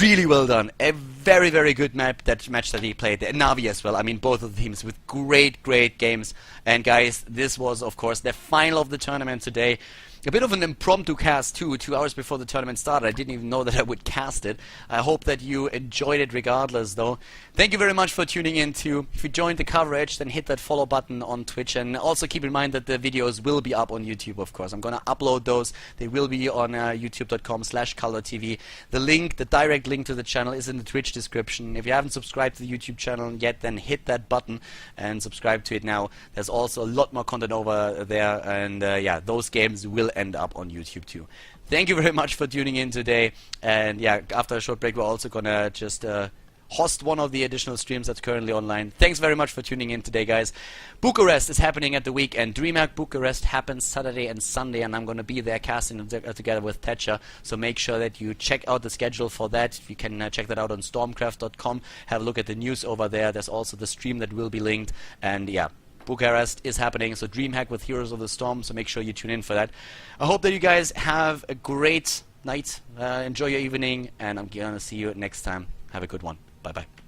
Really well done. A very, very good match that he played. Navi as well. I mean, both of the teams with great games. And guys, this was, of course, the final of the tournament today. A bit of an impromptu cast too, 2 hours before the tournament started. I didn't even know that I would cast it. I hope that you enjoyed it regardless though. Thank you very much for tuning in too. If you joined the coverage, then hit that follow button on Twitch, and also keep in mind that the videos will be up on YouTube, of course. I'm gonna upload those. They will be on youtube.com/colortv. The direct link to the channel is in the Twitch description. If you haven't subscribed to the YouTube channel yet, then hit that button and subscribe to it now. There's also a lot more content over there, and yeah, those games will end up on YouTube too. thank you very much for tuning in today. And yeah, after a short break, we're also gonna just host one of the additional streams that's currently online. Thanks very much for tuning in today, guys. Bucharest is happening at the weekend. DreamHack Bucharest happens Saturday and Sunday, and I'm going to be there casting together with Thatcher. So make sure that you check out the schedule for that. You can check that out on stormcraft.com. Have a look at the news over there. There's also the stream that will be linked. And yeah, Bucharest is happening. So DreamHack with Heroes of the Storm. So make sure you tune in for that. I hope that you guys have a great night. Enjoy your evening, and I'm going to see you next time. Have a good one. Bye-bye.